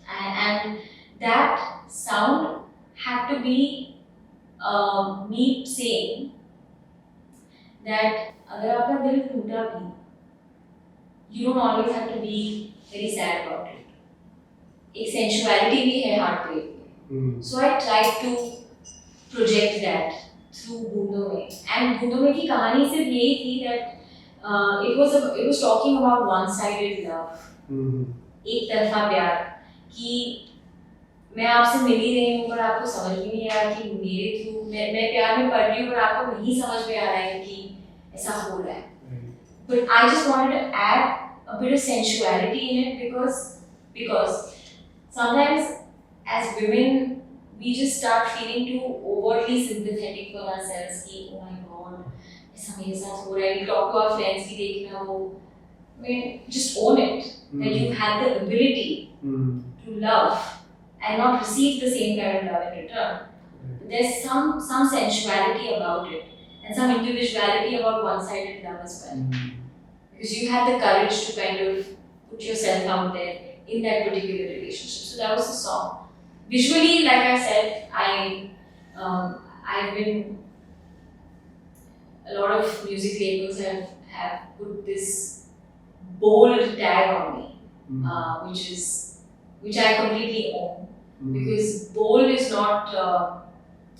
And that sound had to be me saying that अगर आपका दिल टूटा भी, you don't always have to be very sad about it. एक sensuality भी है heartbreak में. So I tried to project that through बूंदों में. And बूंदों में की कहानी सिर्फ यही थी that it was talking about one-sided love. एक तरफा प्यार कि मैं आपसे मिल ही रही हूँ पर आपको समझ भी नहीं आ रहा कि मेरे थ्रू मैं प्यार में पड़ रही हूँ पर आपको नहीं समझ में आ रहा है कि ऐसा हो रहा है. But I just wanted to add a bit of sensuality in it because sometimes as women we just start feeling too overtly sympathetic for ourselves कि oh my god ऐसा मेरे साथ हो रहा है. Talk to our friends कि देखना वो, I mean just own it that you had the ability to love and not receive the same kind of love in return. But there's some sensuality about it and some individuality about one-sided love as well. Because you had the courage to kind of put yourself out there in that particular relationship. So that was the song. Visually, like I said, I've been, a lot of music labels have put this bold tag on me, which I completely own. Because bold is not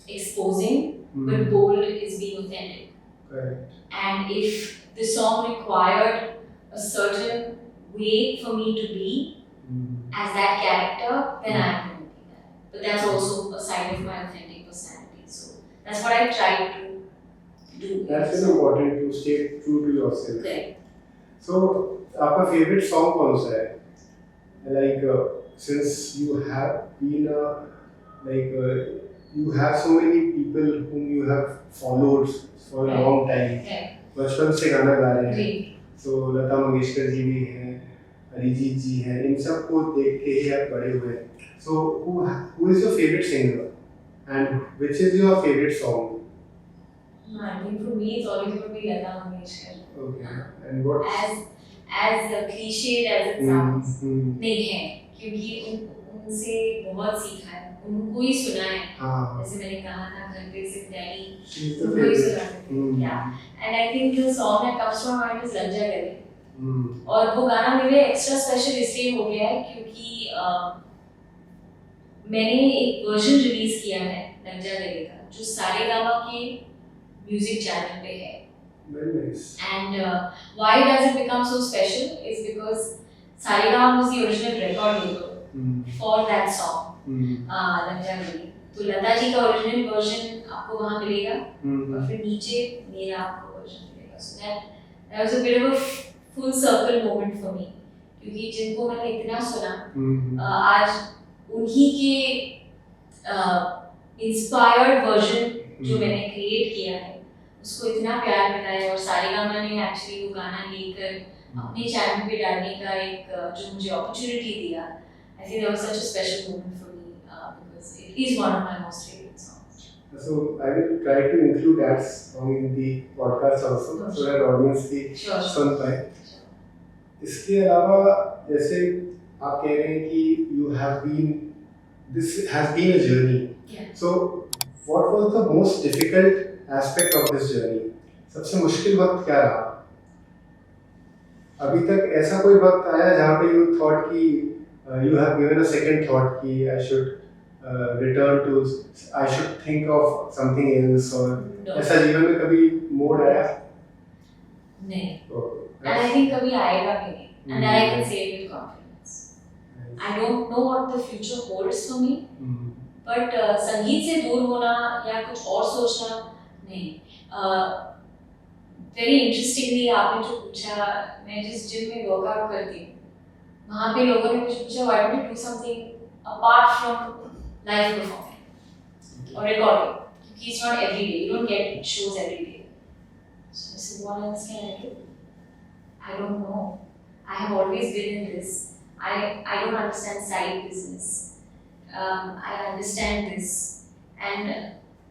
exposing, but bold is being authentic. Correct. And if the song required a certain way for me to be as that character, then I'm going to be that. But that's also a side of my authentic personality. So that's what I try to do. That's very important to stay true to yourself. Correct. So, आपका favorite song कौन सा है? Like since you have been you have so many people whom you have followed for a long time. Okay. बचपन से गाना गा रहे हैं. So लता मंगेशकर जी भी हैं, अरिजीत जी हैं, इन सब को देख के ही आप बड़े हुए हैं. So who is your favorite singer and which is your favorite song? I think for me it's always going to be Lata Mangeshkar. Okay. And what? As cliched as it sounds, नहीं है, क्योंकि उनसे बहुत सीखा है, उनको ही सुना है. जैसे मैंने कहा था घर पे सिर्फ डैडी उनको ही सुना है. Yeah. And I think the song that comes to my mind is लग जा गले. और वो गाना मेरे एक्स्ट्रा स्पेशल इसलिए हो गया है क्योंकि मैंने एक वर्जन रिलीज किया है लग जा गले का जो सारेगामा के म्यूजिक चैनल पे है. Very nice. And why does it become so special is because Saregama was the original record label for that song. लग जा गले. तो लता जी का ओरिजिनल वर्जन आपको वहाँ मिलेगा और फिर नीचे मेरा आपको वर्जन मिलेगा. So that was a bit of a full circle moment for me क्योंकि जिनको मैंने इतना सुना आज उन्हीं के इंस्पायर्ड वर्जन जो मैंने क्रिएट किया है उसको इतना प्यार मिला है. और सारेगामा ने एक्चुअली वो गाना लेकर अपने चैनल पे डालने का एक जो मुझे अपॉर्चुनिटी दिया. आई think that was such a special moment for me because it is one of my most favourite songs. So I will try to include that song in the podcast also so that audience भी सुन पाए. इसके अलावा जैसे आप कह रहे हैं कि you have been, this has been a journey. So what was the most difficult aspect of this journey? सबसे मुश्किल वक्त क्या रहा? अभी तक ऐसा कोई वक्त आया जहाँ पे you thought कि you have given a second thought कि I should return to, I should think of something else or ऐसा जीवन में कभी मोड़ आया? नहीं. And I think कभी आएगा भी नहीं. And that I can say it with confidence. I don't know what the future holds for me. But संगीत से दूर होना या कुछ और सोचना नहीं. Very interestingly आपने जो पूछा, मैं जिस जिम में वर्कआउट करती हूँ वहाँ पे लोगों ने मुझे पूछा why don't you do something apart from live performing or recording क्योंकि it's not every day, you don't get shows every day. So I said what else can I do? I don't know. I have always been in this. I don't understand side business. I understand this, and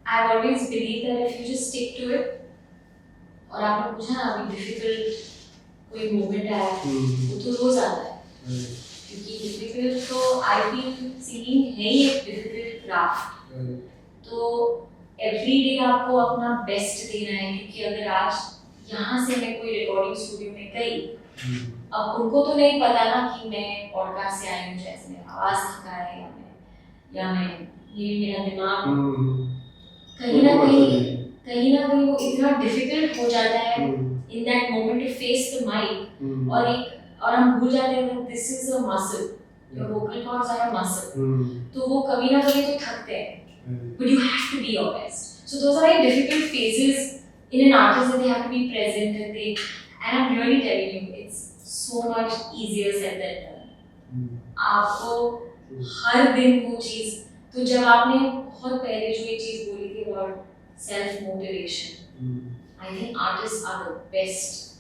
I've always believed that if you just stick to it, और आपने पूछा ना अभी difficult कोई moment आया, वो तो रोज आता है, क्योंकि difficult तो I feel singing है ही एक difficult craft, तो every day आपको अपना best देना है क्योंकि अगर आज यहाँ से मैं कोई recording studio में गई, अब उनको तो नहीं पता ना कि मैं पॉडकास्ट से आई हूँ जैसे मेरा आवाज थका है या मैं ये मेरा दिमाग कहीं ना कहीं वो इतना डिफिकल्ट हो जाता है in that moment to face the mic और हम भूल जाते हैं that this is a muscle, your vocal cords are a muscle, तो वो कभी ना कभी तो थकते हैं, but you have to be your best. So those are like difficult phases in an artist that they have to be present and I'm really telling you it's so much easier said than done. आपको हर दिन वो चीज़, तो जब आपने बहुत पहले जो ये चीज़ बोली थी about self motivation, I think artists are the best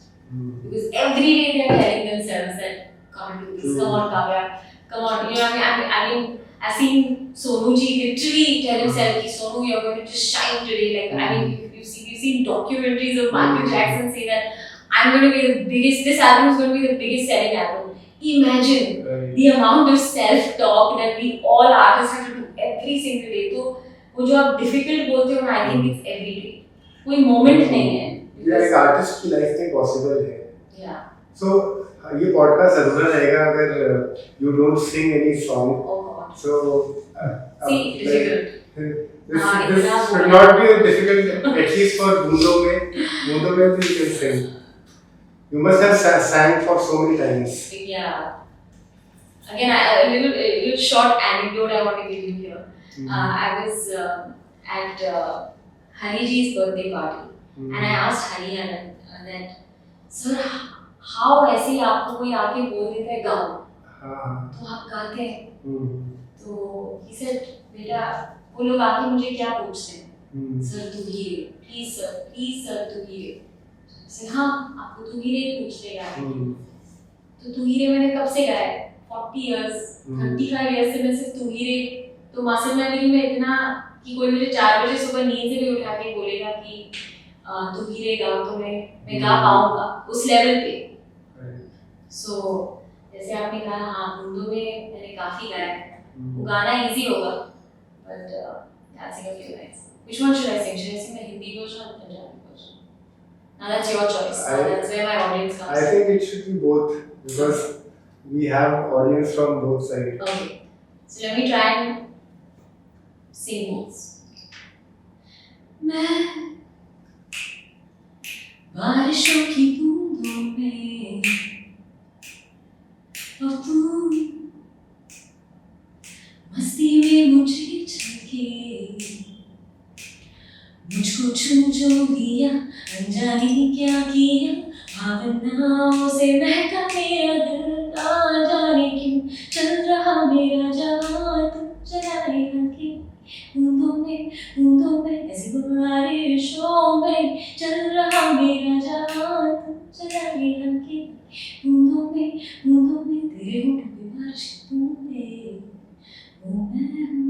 because every day they are telling themselves that come and do this, come on Kavya, come on, you know I mean I've seen Sonu ji literally tell himself कि Sonu you're going to just shine today, like I mean you've seen documentaries of Michael Jackson say that I'm going to be the biggest, this album is going to be the biggest selling album. Imagine the amount of self-talk that we all artists have to do every single day. तो वो जो आप difficult बोलते हो ना, I think it's every day. कोई moment नहीं है. ये एक artist की life में possible है. Yeah. So ये podcast अधूरा रहेगा अगर you don't sing any song. Oh God. So see, difficult. This should not be difficult, at least for बूंदों में भी you can sing. You must have sang for so many times. Yeah. Again, a little short anecdote I want to give you here. I was at Hari ji's birthday party, and I asked Hari that, sir, how ऐसे आपको कोई आके बोल देता है गाओ, तो आप गाते हैं? तो he said, बेटा वो लोग आके मुझे क्या पूछते हैं? सर तू हीरे, प्लीज सर तू हीरे. हाँ आपको तो हीरे पूछते हैं. तो तू ही रे मैंने कब से गाया है 40 इयर्स 35 इयर्स से मैं सिर्फ तू ही रे। तो मसल मेमोरी में इतना कि कोई मुझे 4 बजे सुबह नींद से भी उठा के बोलेगा कि तू ही रे गा तो मैं गा पाऊंगा उस लेवल पे। सो जैसे आपने कहा हाँ बूंदों में मैंने काफी गाया है, वो गाना इजी होगा but that's a few lines. Which one should I sing? Should I sing the Hindi version or the Punjabi version? Now that's your choice. That's where my audience comes. I think it should be both because we have audience from both sides. Okay, so let me try and sing both. मैं बारिशों की बूंदों में और तू मस्ती में मुझे झलके मुझको छू जो दिया अनजाने क्या किया भावनाओं से महका मेरा दिल ना जाने क्यों चल रहा मेरा जहां तू चलाए हल्के बूंदों में ऐसी बारिशों में चल रहा मेरा जहां तू चलाए हल्के बूंदों में तेरे होंठ पे बारिश की बूंदें वो मैं हूँ।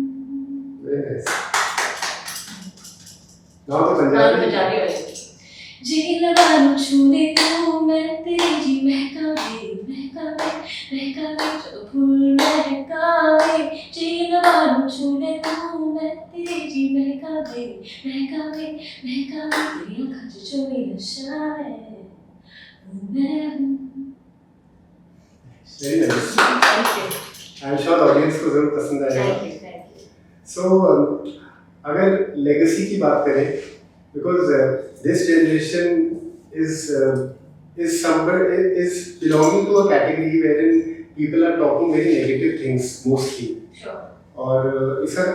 Very nice. Now the Punjabi. वाली जी लगानु छूने तो मैं तेरी जी महकावे चलो फूल महकावे जी लगानु छूने तो मैं तेरी जी महकावे तेरी आँखों से जो भी नशा है वो मैं हूँ। Very nice. Thank you. I'm sure the audience को जरूर पसंद आएगा. Thank you. So अगर legacy की बात करें, because this generation is belonging to a category wherein people are talking very negative things mostly. Sure. और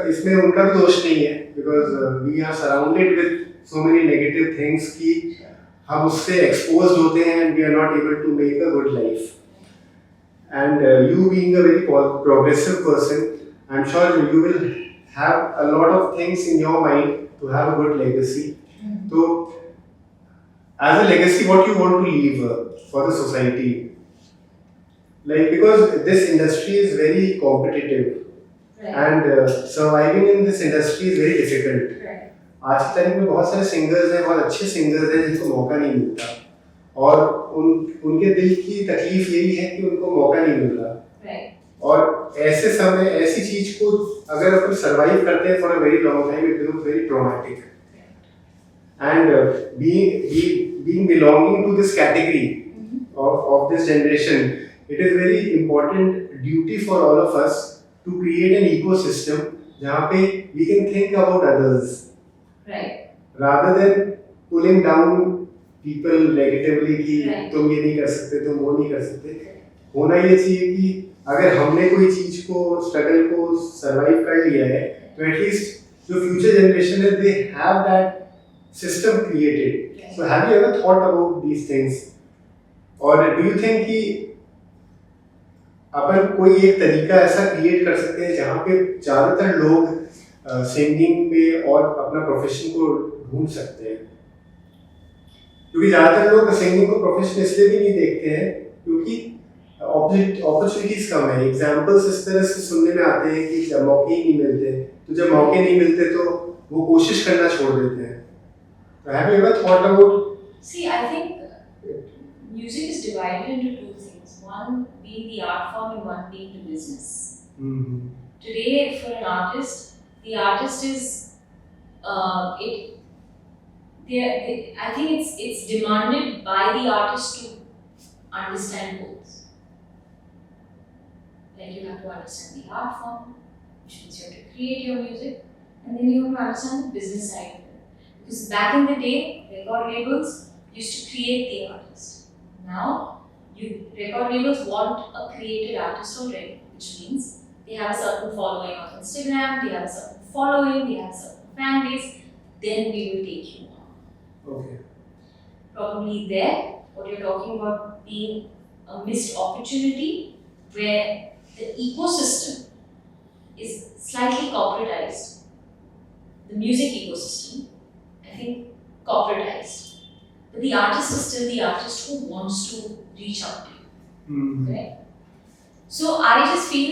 इसमें उनका भी दोष नहीं है because we are surrounded with so many negative things कि हम उससे exposed होते हैं and we are not able to make a good life. And you being a very progressive person, I'm sure you will have a lot of things in your mind to have a good legacy. So, as a legacy, what you want to leave for the society? Like, because this industry is very competitive, Right. and surviving in this industry is very difficult. Right. आज की तारीख में बहुत सारे singers हैं, बहुत अच्छे singers हैं जिनको मौका नहीं मिलता और उनके दिल की तकलीफ यही है कि उनको मौका नहीं मिल रहा। Right. और ऐसे समय ऐसी चीज को अगर अपन सर्वाइव करते हैं for a very long time, it becomes very traumatic. And being belonging to this category of this generation, it is very important duty for all of us to create an ecosystem जहाँ पे we can think about others, Right. rather than pulling down people negatively कि Right. तुम ये नहीं कर सकते, तुम वो नहीं कर सकते। होना ये चाहिए कि अगर हमने कोई चीज को स्ट्रगल को सरवाइव कर लिया है तो एटलीस्ट जो फ्यूचर जनरेशन है they have that system created. Yes. So have you ever thought about these things? Or do you think कि अपन कोई एक तरीका ऐसा क्रिएट कर सकते हैं जहाँ पे ज़्यादातर लोग सिंगिंग में और अपना प्रोफेशन को ढूंढ सकते हैं? क्योंकि ज़्यादातर लोग सिंगिंग को प्रोफेशन इसलिए भी नहीं देखते हैं क्योंकि अपॉर्चुनिटीज कम है। एग्जाम्पल्स इस तरह से सुनने में आते हैं कि जब मौके ही नहीं मिलते, तो जब मौके नहीं मिलते तो वो कोशिश करना छोड़ देते हैं। So have you ever thought about? See, I think music is divided into two things. One being the art form and one being the business. Today, for an artist, the artist is I think it's demanded by the artist to understand both. Like you have to understand the art form, which means you have to create your music, and then you have to understand the business side of it. Because back in the day, record labels used to create the artist. Now, record labels want a created artist already, which means they have a certain following on Instagram, they have a certain following, they have a certain fan base, then we will take you on. Okay. Probably there, what you're talking about being a missed opportunity where the ecosystem is slightly corporatized. The music ecosystem, I think, corporatized. But the artist is still the artist who wants to reach out to you. Correct? So I just feel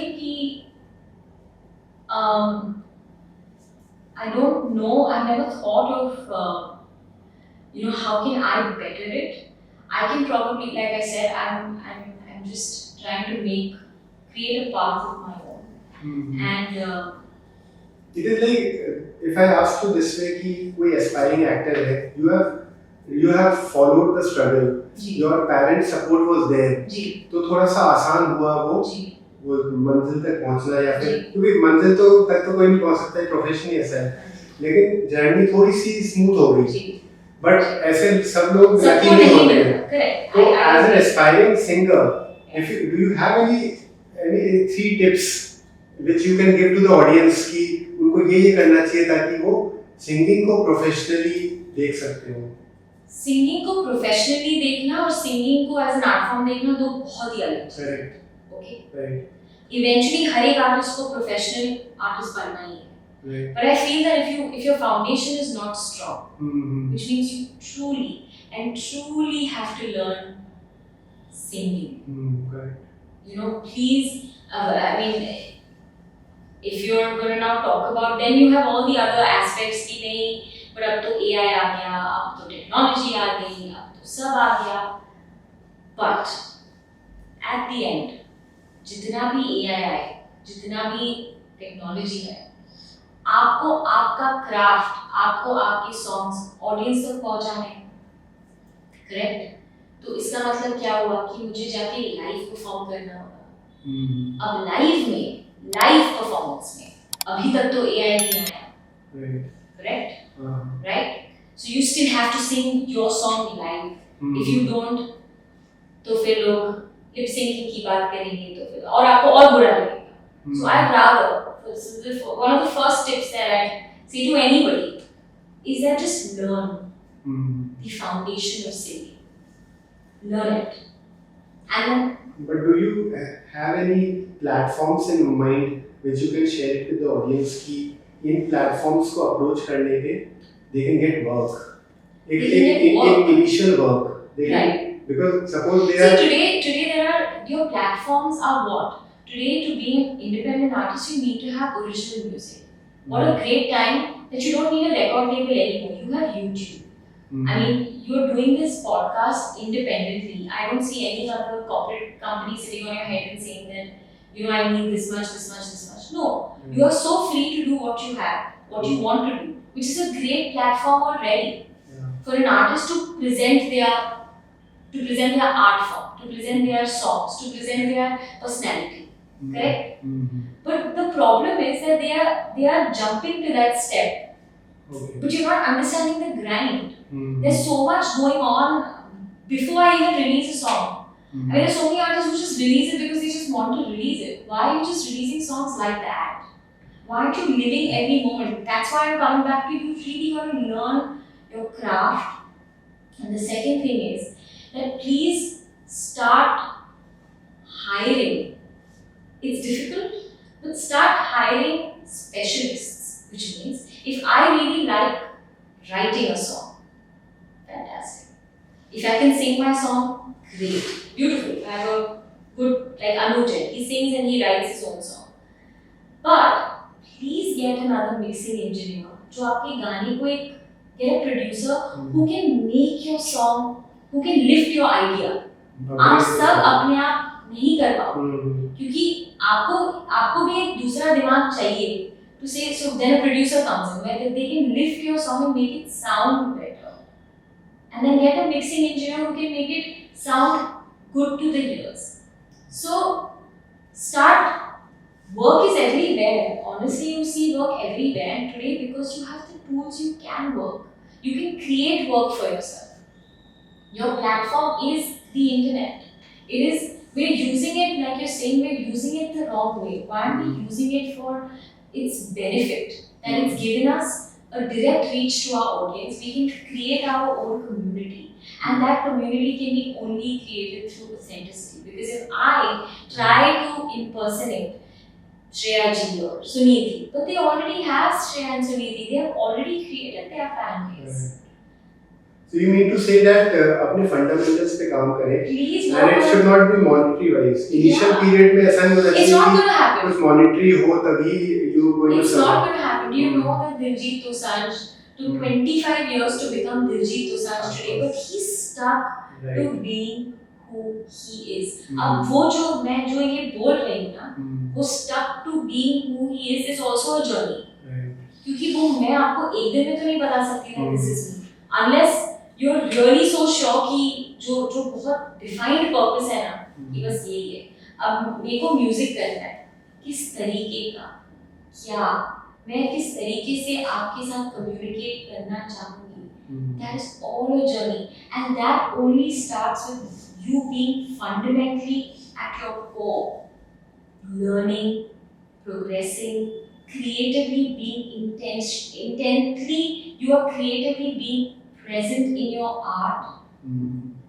I don't know, I've never thought of how can I better it. I can probably, like I said, I'm just trying to create a path of my own. And it is like if I ask you this way कि कोई aspiring actor है, you have followed the struggle, your parent support was there, तो थोड़ा सा आसान हुआ वो मंजिल तक पहुंचना, या फिर क्योंकि मंजिल तक तो कोई नहीं पहुंच सकता है, प्रोफेशन ही ऐसा है, लेकिन जर्नी थोड़ी सी स्मूथ हो गई, बट ऐसे सब लोग लकी नहीं होते हैं. तो as an aspiring singer, do you have any 3 tips which you can give to the audience कि उनको ये करना चाहिए ताकि वो सिंगिंग को प्रोफेशनली देख सकते हो? सिंगिंग को प्रोफेशनली देखना और सिंगिंग को एज एन आर्ट फॉर्म देखना दो बहुत ही अलग चीज़ है. Okay, right. इवेंचुअली हर एक आर्टिस्ट को प्रोफेशनल आर्टिस्ट बनना ही है. Right. But I feel that if your foundation is not strong, which means you truly have to learn singing. Right. Please, I mean, if you're going to now talk about, then you have all the other aspects कि नहीं, but अब तो AI आ गया, अब तो technology आ गई, अब तो सब आ गया. But at the end, जितना भी AI आए, जितना भी technology है, आपको आपका क्राफ्ट, आपको आपके सॉन्ग्स ऑडियंस तक पहुंचाने, करेक्ट? तो इसका मतलब क्या हुआ कि मुझे जाके लाइव परफॉर्म करना होगा. अब लाइव परफॉर्मेंस में अभी तक तो एआई नहीं आया, correct? Right? So you still have to sing your song live. If you don't, तो फिर लोग लिप सिंकिंग की बात करेंगे, तो फिर और आपको और बुरा लगेगा. So I'd rather, one of the first tips that I say to anybody is that just learn the foundation of singing. Learn it. And then, but do you have any platforms in mind which you can share it with the audience कि इन platforms को approach करने पे they can get work? Initial work. Right. Because suppose they are. Today your platforms are what? Today, to be an independent artist, you need to have original music. What a great time that you don't need a record label anymore. You have YouTube. I mean, you're doing this podcast independently. I don't see any other corporate company sitting on your head and saying that, I need this much. No, you are so free to do what you have, what you want to do, which is a great platform already for an artist to present their art form, to present their songs, to present their personality. Correct? But the problem is that they are jumping to that step, but you're not understanding the grind. There's so much going on before I even release a song. I mean, there's so many artists who just release it because they just want to release it. Why are you just releasing songs like that? Why aren't you living every moment? That's why I'm coming back to you. You really got to learn your craft. And the second thing is that please start hiring. It's difficult, but start hiring specialists, which means if I really like writing a song, fantastic. If I can sing my song, great, beautiful. I have a good, like Anuj, he sings and he writes his own song. But please get another mixing engineer, जो आपके गाने को get a producer who can make your song, who can lift your idea. आप सब अपने आप नहीं कर पाओगे, क्योंकि आपको भी एक दूसरा दिमाग चाहिए to say. So then a producer comes in where they can lift your song and make it sound better, and then get a mixing engineer who can make it sound good to the ears. So work is everywhere. Honestly, you see work everywhere, and today because you have the tools, you can work. You can create work for yourself. Your platform is the internet. We're using it, like you're saying, we're using it the wrong way. Why aren't we using it for its benefit? That it's given us a direct reach to our audience. We can create our own community, and that community can be only created through authenticity. Because if I try to impersonate Shreya Ji or Sunidhi, but they already have Shreya and Sunidhi, they have already created their fan base. So you mean to say that अपने fundamentals पे काम करें Please and it should not be monetary wise. Initial Yeah. period में ऐसा नहीं होना It's चाहिए not कि going to happen. कुछ monetary हो तभी you going to It's survive. not going to happen. Do you know that Diljit Dosanjh took 25 years to become Diljit Dosanjh today, but he's stuck to Right. being who he is. अब वो जो मैं जो ये बोल रही हूँ ना, वो stuck to being who he is also a journey. Right. क्योंकि वो मैं आपको एक दिन में तो नहीं बता सकती ना this is me. Unless you're really so sure कि जो बहुत defined purpose है ना, कि बस यही है. अब मेरे को म्यूजिक करना है, किस तरीके का, क्या मैं किस तरीके से आपके साथ कम्युनिकेट करना चाहूँगी. That is all a journey, and that only starts with you being fundamentally at your core, learning, progressing, creatively being intently. You are creatively being present in your art,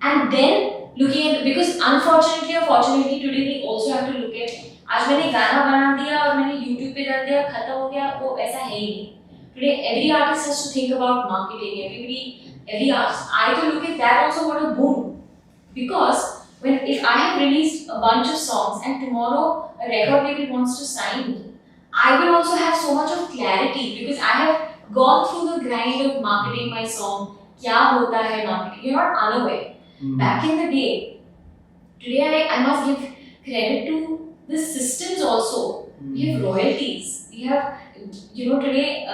and then looking at, because unfortunately or fortunately today we also have to look at, आज मैंने गाना बना दिया और मैंने YouTube पे डाल दिया, खत्म हो गया, वो ऐसा है ही नहीं. Today every artist has to think about marketing. Every artist, I to look at that also what a boom, because if I have released a bunch of songs and tomorrow a record label wants to sign me, I will also have so much of clarity because I have gone through the grind of marketing my song. क्या होता है marketing? You're not unaware. Back in the day, today I must give credit to the systems also. We have royalties. We have, today,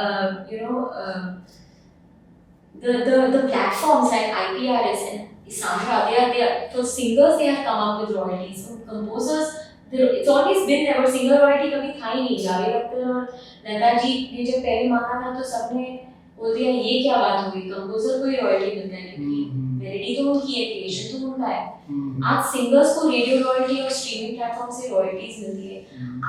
the platforms like IPRS and Isandra, they are for singers they have come up with royalties. For composers, it's always been there, but singer royalty कभी था ही नहीं. जावेद अख्तर और लता जी ने जब पहले मांगा था तो सबने बोल दिया ये क्या बात हो गई, कंपोजर को ही रॉयल्टी मिलता है क्योंकि मेलोडी तो उनकी है, क्रिएशन तो उनका है. आज सिंगर्स को रेडियो रॉयल्टी और स्ट्रीमिंग प्लेटफॉर्म से रॉयल्टीज मिलती है.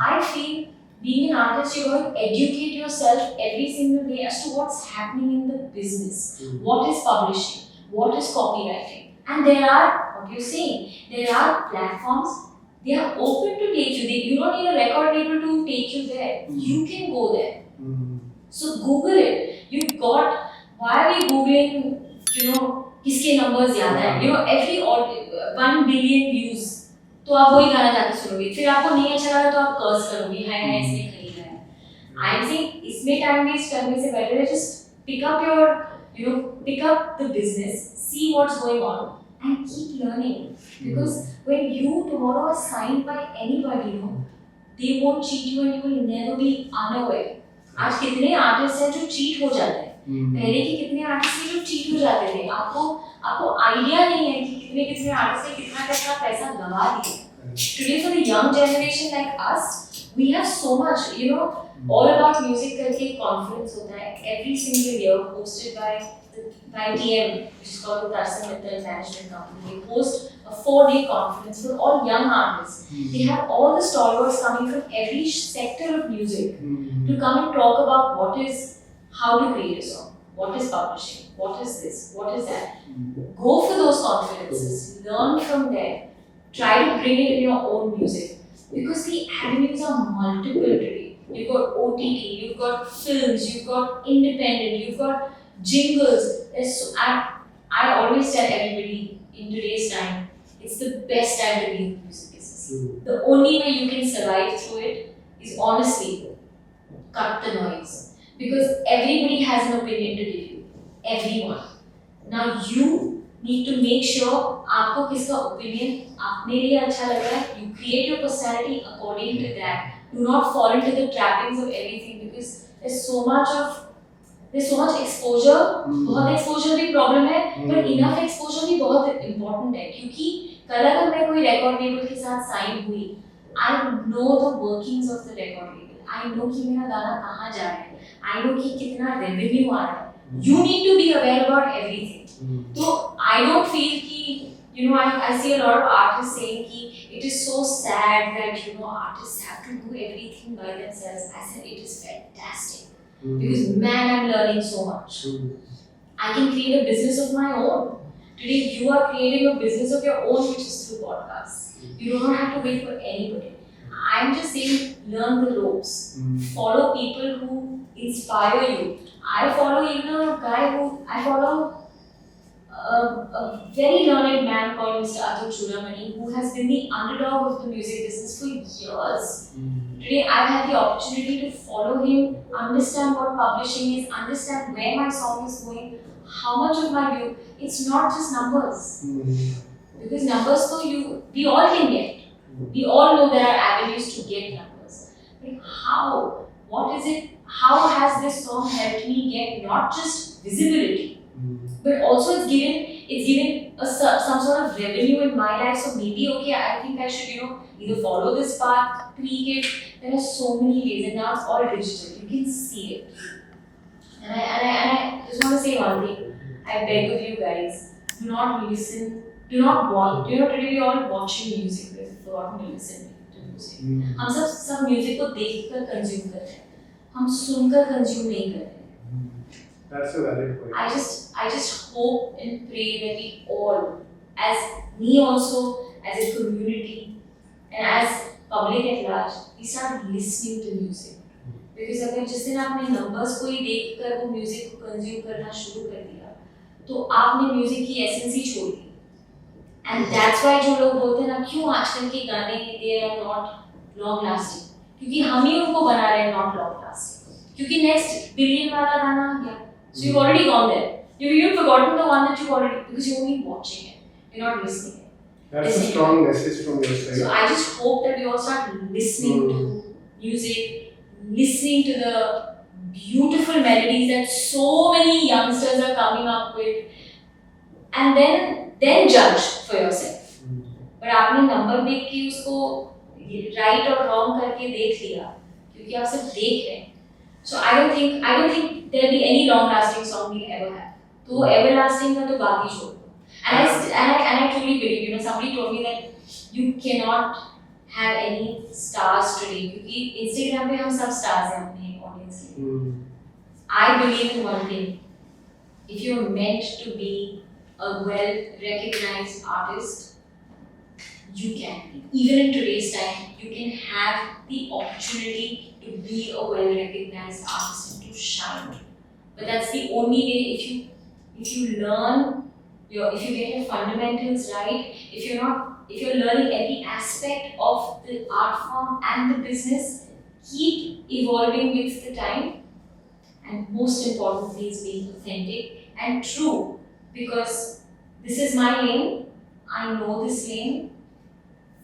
I feel being an artist, you got to educate yourself every single day as to what's happening in the business. What is publishing? What is copywriting? And there are, what you're saying, there are platforms, they are open to take you. You don't need a record label to take you there. You can go there. So Google it. You've got, why are we Googling, किसके numbers ज़्यादा है? Every 1 billion views. तो आप वही गाना जाके सुनोगे, फिर आपको नहीं अच्छा लगा तो आप कर्स करोगे, हाय हाय इसने खरीदा है. आई एम सेइंग इसमें टाइम वेस्ट करने से बेटर है just pick up the business, see what's going on and keep learning, because when you tomorrow are signed by anybody, they won't cheat you and you will never be unaware. आज कितने artist हैं जो cheat हो जाते हैं, पहले के कितने आर्टिस्ट हैं जो चीट हो जाते थे. आपको आइडिया नहीं है कि कितने आर्टिस्ट ने कितना पैसा गवा दिया. Today for the young generation like us, we have so much, all about music करके conference होता है every single year hosted by TM, which is called the Tarsan Mittal Management Company. They host a 4-day conference for all young artists. They have all the stalwarts coming from every sector of music to come and talk about how to create a song, what is publishing, what is this, what is that. Go for those conferences, learn from there, try to bring it in your own music, because the avenues are multiple today. You've got OTT, you've got films, you've got independent, you've got jingles. I always tell everybody in today's time, it's the best time to be in the music business. The only way you can survive through it is honestly cut the noise, because everybody has an opinion to give you. Everyone. Now you need to make sure आपको किसका opinion अपने लिए अच्छा लग रहा है. You create your personality according to that. Do not fall into the trappings of everything, because there's so much exposure. बहुत exposure भी problem है, but enough exposure भी बहुत important है, क्योंकि कल अगर मैं कोई record label के साथ sign हुई, I know the workings of the record label. I know कि मेरा गाना कहाँ जा रहा है. I know कि कितना revenue आ रहा है. You need to be aware about everything. So I don't feel कि I see a lot of artists saying कि it is so sad that artists have to do everything by themselves. I said it is fantastic, because man, I'm learning so much. I can create a business of my own. Today you are creating a business of your own, which is through podcasts. You do not have to wait for anybody. I'm just saying, learn the ropes. Follow people who inspire you. I follow even a guy who a very learned man called Mr. Atul Churamani, who has been the underdog of the music business for years. Today, I've had the opportunity to follow him, understand what publishing is, understand where my song is going, how much of my view. It's not just numbers. Because numbers, so we all can get. We all know there are avenues to get numbers. But how? What is it? How has this song helped me get not just visibility, but also it's given some sort of revenue in my life. So maybe okay, I think I should either follow this path, tweak it. There are so many ways, and now it's all digital. You can see it. And I just want to say one thing. I beg of you guys, do not listen. Do not watch. Today we all watching music. We have forgotten to listen to music. हम सब music को देखकर consume कर रहे हैं. हम सुनकर consume नहीं कर रहे हैं. That's a valid point. I just hope and pray that we all, as me also, as a community, and as public at large, we start listening to music. Because अगर जिस दिन आपने numbers को ही देखकर वो music को consume करना शुरू कर दिया, तो आपने music की essence ही छोड़ दी. And that's why जो लोग बोलते हैं ना क्यों आजकल के गाने they are not long lasting, क्योंकि हम ही उनको बना रहे हैं not long lasting. क्योंकि next billion वाला गाना आ गया. So you've already gone there. You've forgotten the one that you've already, because you're only watching it. You're not listening it. That's a strong message from your side. So I just hope that we all start listening to music, listening to the beautiful melodies that so many youngsters are coming up with, and then judge for yourself. But आपने number देख के उसको right और wrong करके देख लिया, क्योंकि आप सिर्फ देख रहे हैं. So I don't think there'll be any long-lasting song we'll ever have. तो everlasting का तो बात ही छोड़ दो. And I truly believe, somebody told me that you cannot have any stars today, क्योंकि Instagram पे हम सब stars हैं अपने audience के लिए. I believe in one thing. If you're meant to be a well-recognized artist, you can be. Even in today's time, you can have the opportunity to be a well-recognized artist and to shine. But that's the only way. If you learn if you get your fundamentals right, if you're learning every aspect of the art form and the business, keep evolving with the time, and most importantly is being authentic and true, because this is my lane. I know this lane.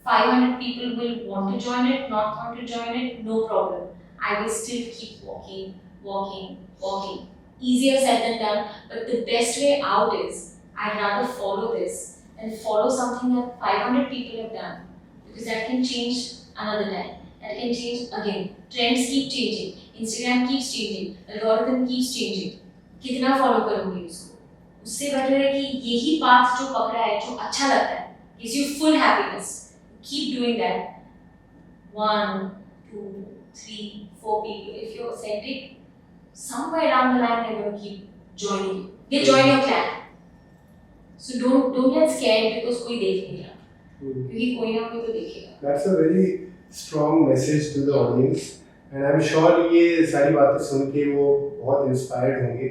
500 people will want to join it, not want to join it, no problem. I will still keep walking. Easier said than done, but the best way out is I'd rather follow this and follow something that 500 people have done, because that can change another time. That can change again. Trends keep changing. Instagram keeps changing. Algorithm keeps changing. कितना follow करोगे उसको? उससे better है कि यही path जो पकड़ा है, जो अच्छा लगता है, gives you full happiness. Keep doing that. 1, 2, 3, 4 people. If you're authentic, somewhere down the line they're going to keep joining you. They join your clan. So don't get scared because कोई देख नहीं रहा. क्योंकि कोई ना कोई तो देखेगा. That's a very strong message to the audience, and I'm sure ये सारी बातें सुन के वो बहुत inspired होंगे.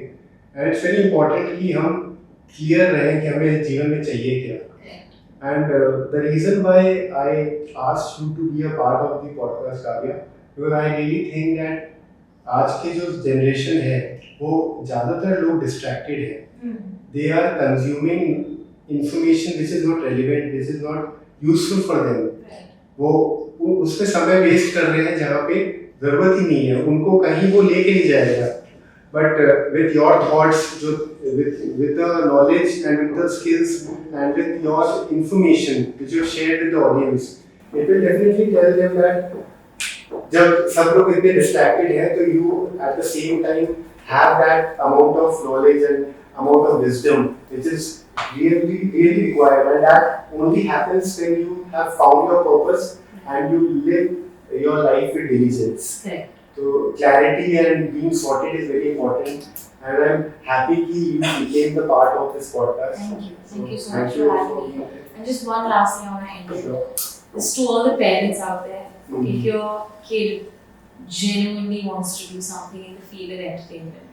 And it's very important कि हम clear रहें कि हमें जीवन में चाहिए क्या. And the reason why I asked you to be a part of the podcast, Kavya, because I really think that आज के जो generation है वो ज़्यादातर लोग distracted हैं. They are consuming information which is not relevant, which is not useful for them. वो उस पे समय वेस्ट कर रहे हैं जहाँ पे ज़रूरत ही नहीं है. उनको कहीं वो लेके नहीं जाएगा. But with your thoughts, with the knowledge and with the skills and with your information which you have shared with the audience, it will definitely tell them that जब सब लोग इतने distracted हैं तो you at the same time have that amount of knowledge and amount of wisdom which is really required, and that only happens when you have found your purpose and you live your life with diligence. Correct. So clarity and being sorted is very important, and I'm happy that you became the part of this podcast. Thank you so much for having me. And just one last thing I want to end with. Sure. This to all the parents out there. If your kid genuinely wants to do something in the field of entertainment,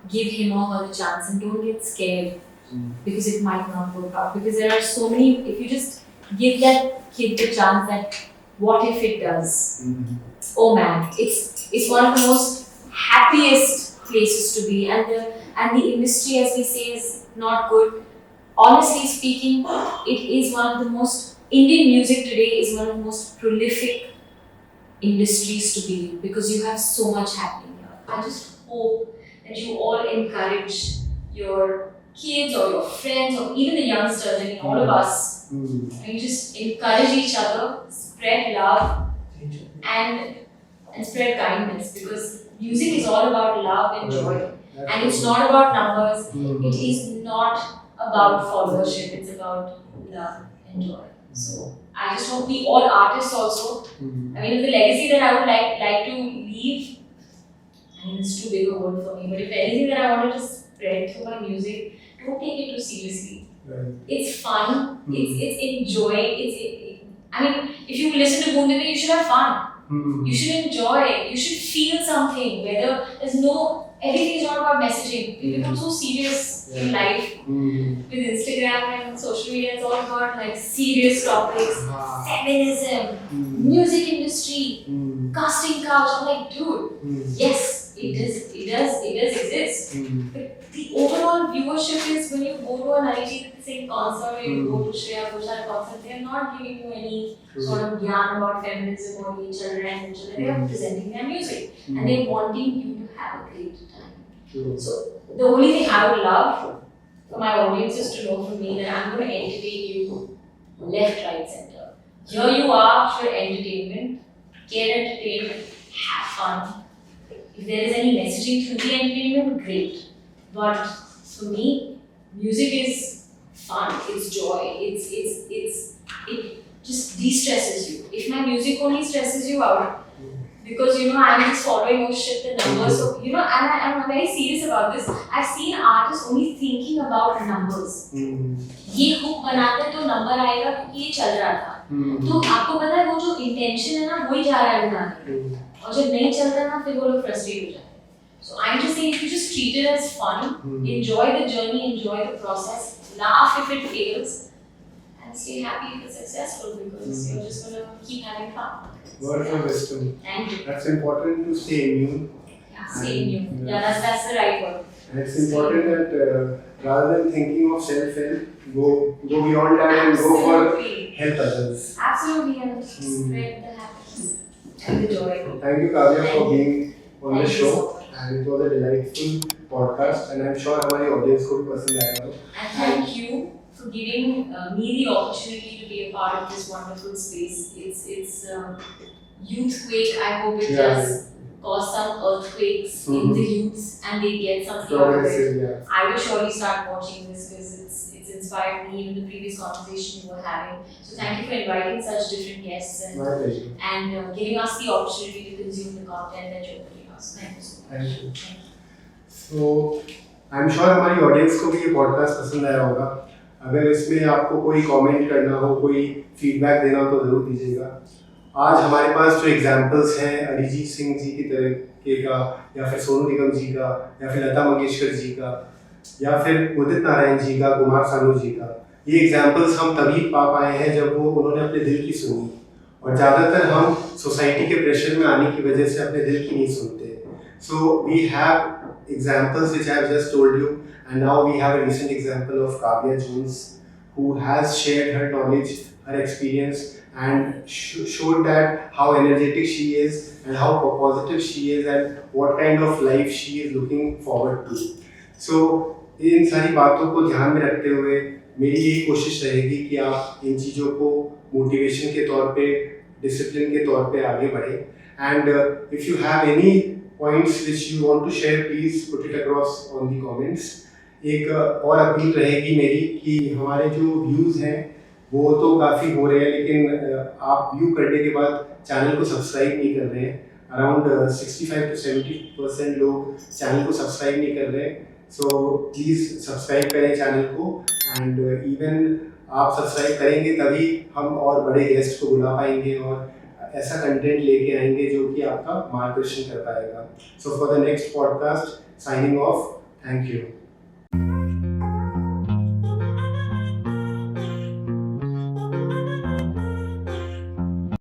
give him or her the chance, and don't get scared. because it might not work out. Because there are so many, if you just give that kid the chance that what if it does? Oh man, it's one of the most happiest places to be, and the industry, as we say, is not good. Honestly speaking, it is one of the most Indian music today is one of the most prolific industries to be in because you have so much happening here. I just hope that you all encourage your kids or your friends or even the youngsters, I mean all of us, and you just encourage each other, spread love and spread kindness, because music is all about love and joy. And it's not about numbers, it is not about followership, it's about love and joy. So I just hope we all artists also, I mean the legacy that I would like to leave, I mean it's too big a word for me, but if anything that I wanted to spread through my music, don't take it too seriously. It's fun, it's enjoy, I mean if you listen to Boondani, you should have fun. You should enjoy, you should feel something, whether there's no, everything is not about messaging. We become so serious in life with Instagram and social media, it's all about like serious topics, feminism, music industry, casting couch. I'm like, dude, yes, it does exist. But the overall viewership is when you go to an Arijit Singh concert or you go to Shreya Ghoshal concert, they are not giving you any sort of gyan about feminism or each other and each other. They are presenting their music and they are wanting you to have a great time. So the only thing I would love for my audience is to know from me that I'm going to entertain you left, right, center. Here you are for entertainment, get entertained, have fun. If there is any messaging through the entertainment, great. But for me, music is fun, it's joy, it just de-stresses you. If my music only stresses you out, because I'm just following oh shit the numbers, so and I'm very serious about this. I've seen artists only thinking about numbers. ये hook बनाते हैं तो number आएगा क्योंकि ये चल रहा था. तो आपको पता है वो जो intention है ना वही जा रहा है बनाने. और जब नहीं चल रहा ना फिर वो लोग frustrate हो जाते हैं. So I'm just saying if you just treat it as fun, enjoy the journey, enjoy the process, laugh if it fails, and stay happy if it's successful, because you're just gonna keep having fun. Words of wisdom. Thank you. That's important to stay immune. Yeah, stay immune. Yeah, that's the right word. And it's important that rather than thinking of self-help, go beyond that and go for help others. Absolutely, and spread the happiness and the joy. Thank you, Kavya, for being on the Thank you show. so much. And it was a delightful podcast, and I'm sure हमारी audience को भी पसंद आएगा. And thank you for giving me the opportunity to be a part of this wonderful space. It's youthquake. I hope it does cause some earthquakes in the youths and they get something out of it. I will surely start watching this because it's inspired me in the previous conversation we were having. So thank you for inviting such different guests and giving us the opportunity to consume the content that you're putting us. Thank you so much. Thank you. So I'm sure हमारी audience को भी ये podcast पसंद आया होगा. अगर इसमें आपको कोई comment करना हो, कोई feedback देना हो तो ज़रूर दीजिएगा. आज हमारे पास जो एग्जाम्पल्स हैं अरिजीत सिंह जी की तरह का, या फिर सोनू निगम जी का, या फिर लता मंगेशकर जी का, या फिर उदित नारायण जी का, कुमार सानू जी का, ये एग्जाम्पल्स हम तभी पा पाए हैं जब उन्होंने अपने दिल की सुनी. और ज़्यादातर हम सोसाइटी के प्रेशर में आने की वजह से अपने दिल की नहीं सुनते. So we have examples which I have just told you, and now we have a recent example of Kavya Jones who has shared her knowledge, her experience, and showed that how energetic she is and how positive she is and what kind of life she is looking forward to. So इन सारी बातों को ध्यान में रखते हुए मेरी यही कोशिश रहेगी कि आप इन चीज़ों को मोटिवेशन के तौर पे, डिसिप्लिन के तौर पे आगे बढ़ें. And if you have any points which you want to share, please put it across on the comments. एक और अपील रहेगी मेरी कि हमारे जो व्यूज़ हैं वो तो काफ़ी हो रहे हैं, लेकिन आप व्यू करने के बाद चैनल को सब्सक्राइब नहीं कर रहे हैं. अराउंड 65 to 70% लोग चैनल को सब्सक्राइब नहीं कर रहे हैं. सो प्लीज़ सब्सक्राइब करें चैनल को, एंड इवन आप सब्सक्राइब करेंगे तभी हम और बड़े गेस्ट को बुला पाएंगे और ऐसा कंटेंट लेके आएंगे जो कि आपका मार्गदर्शन कर पाएगा. So for the next podcast, signing off. Thank you.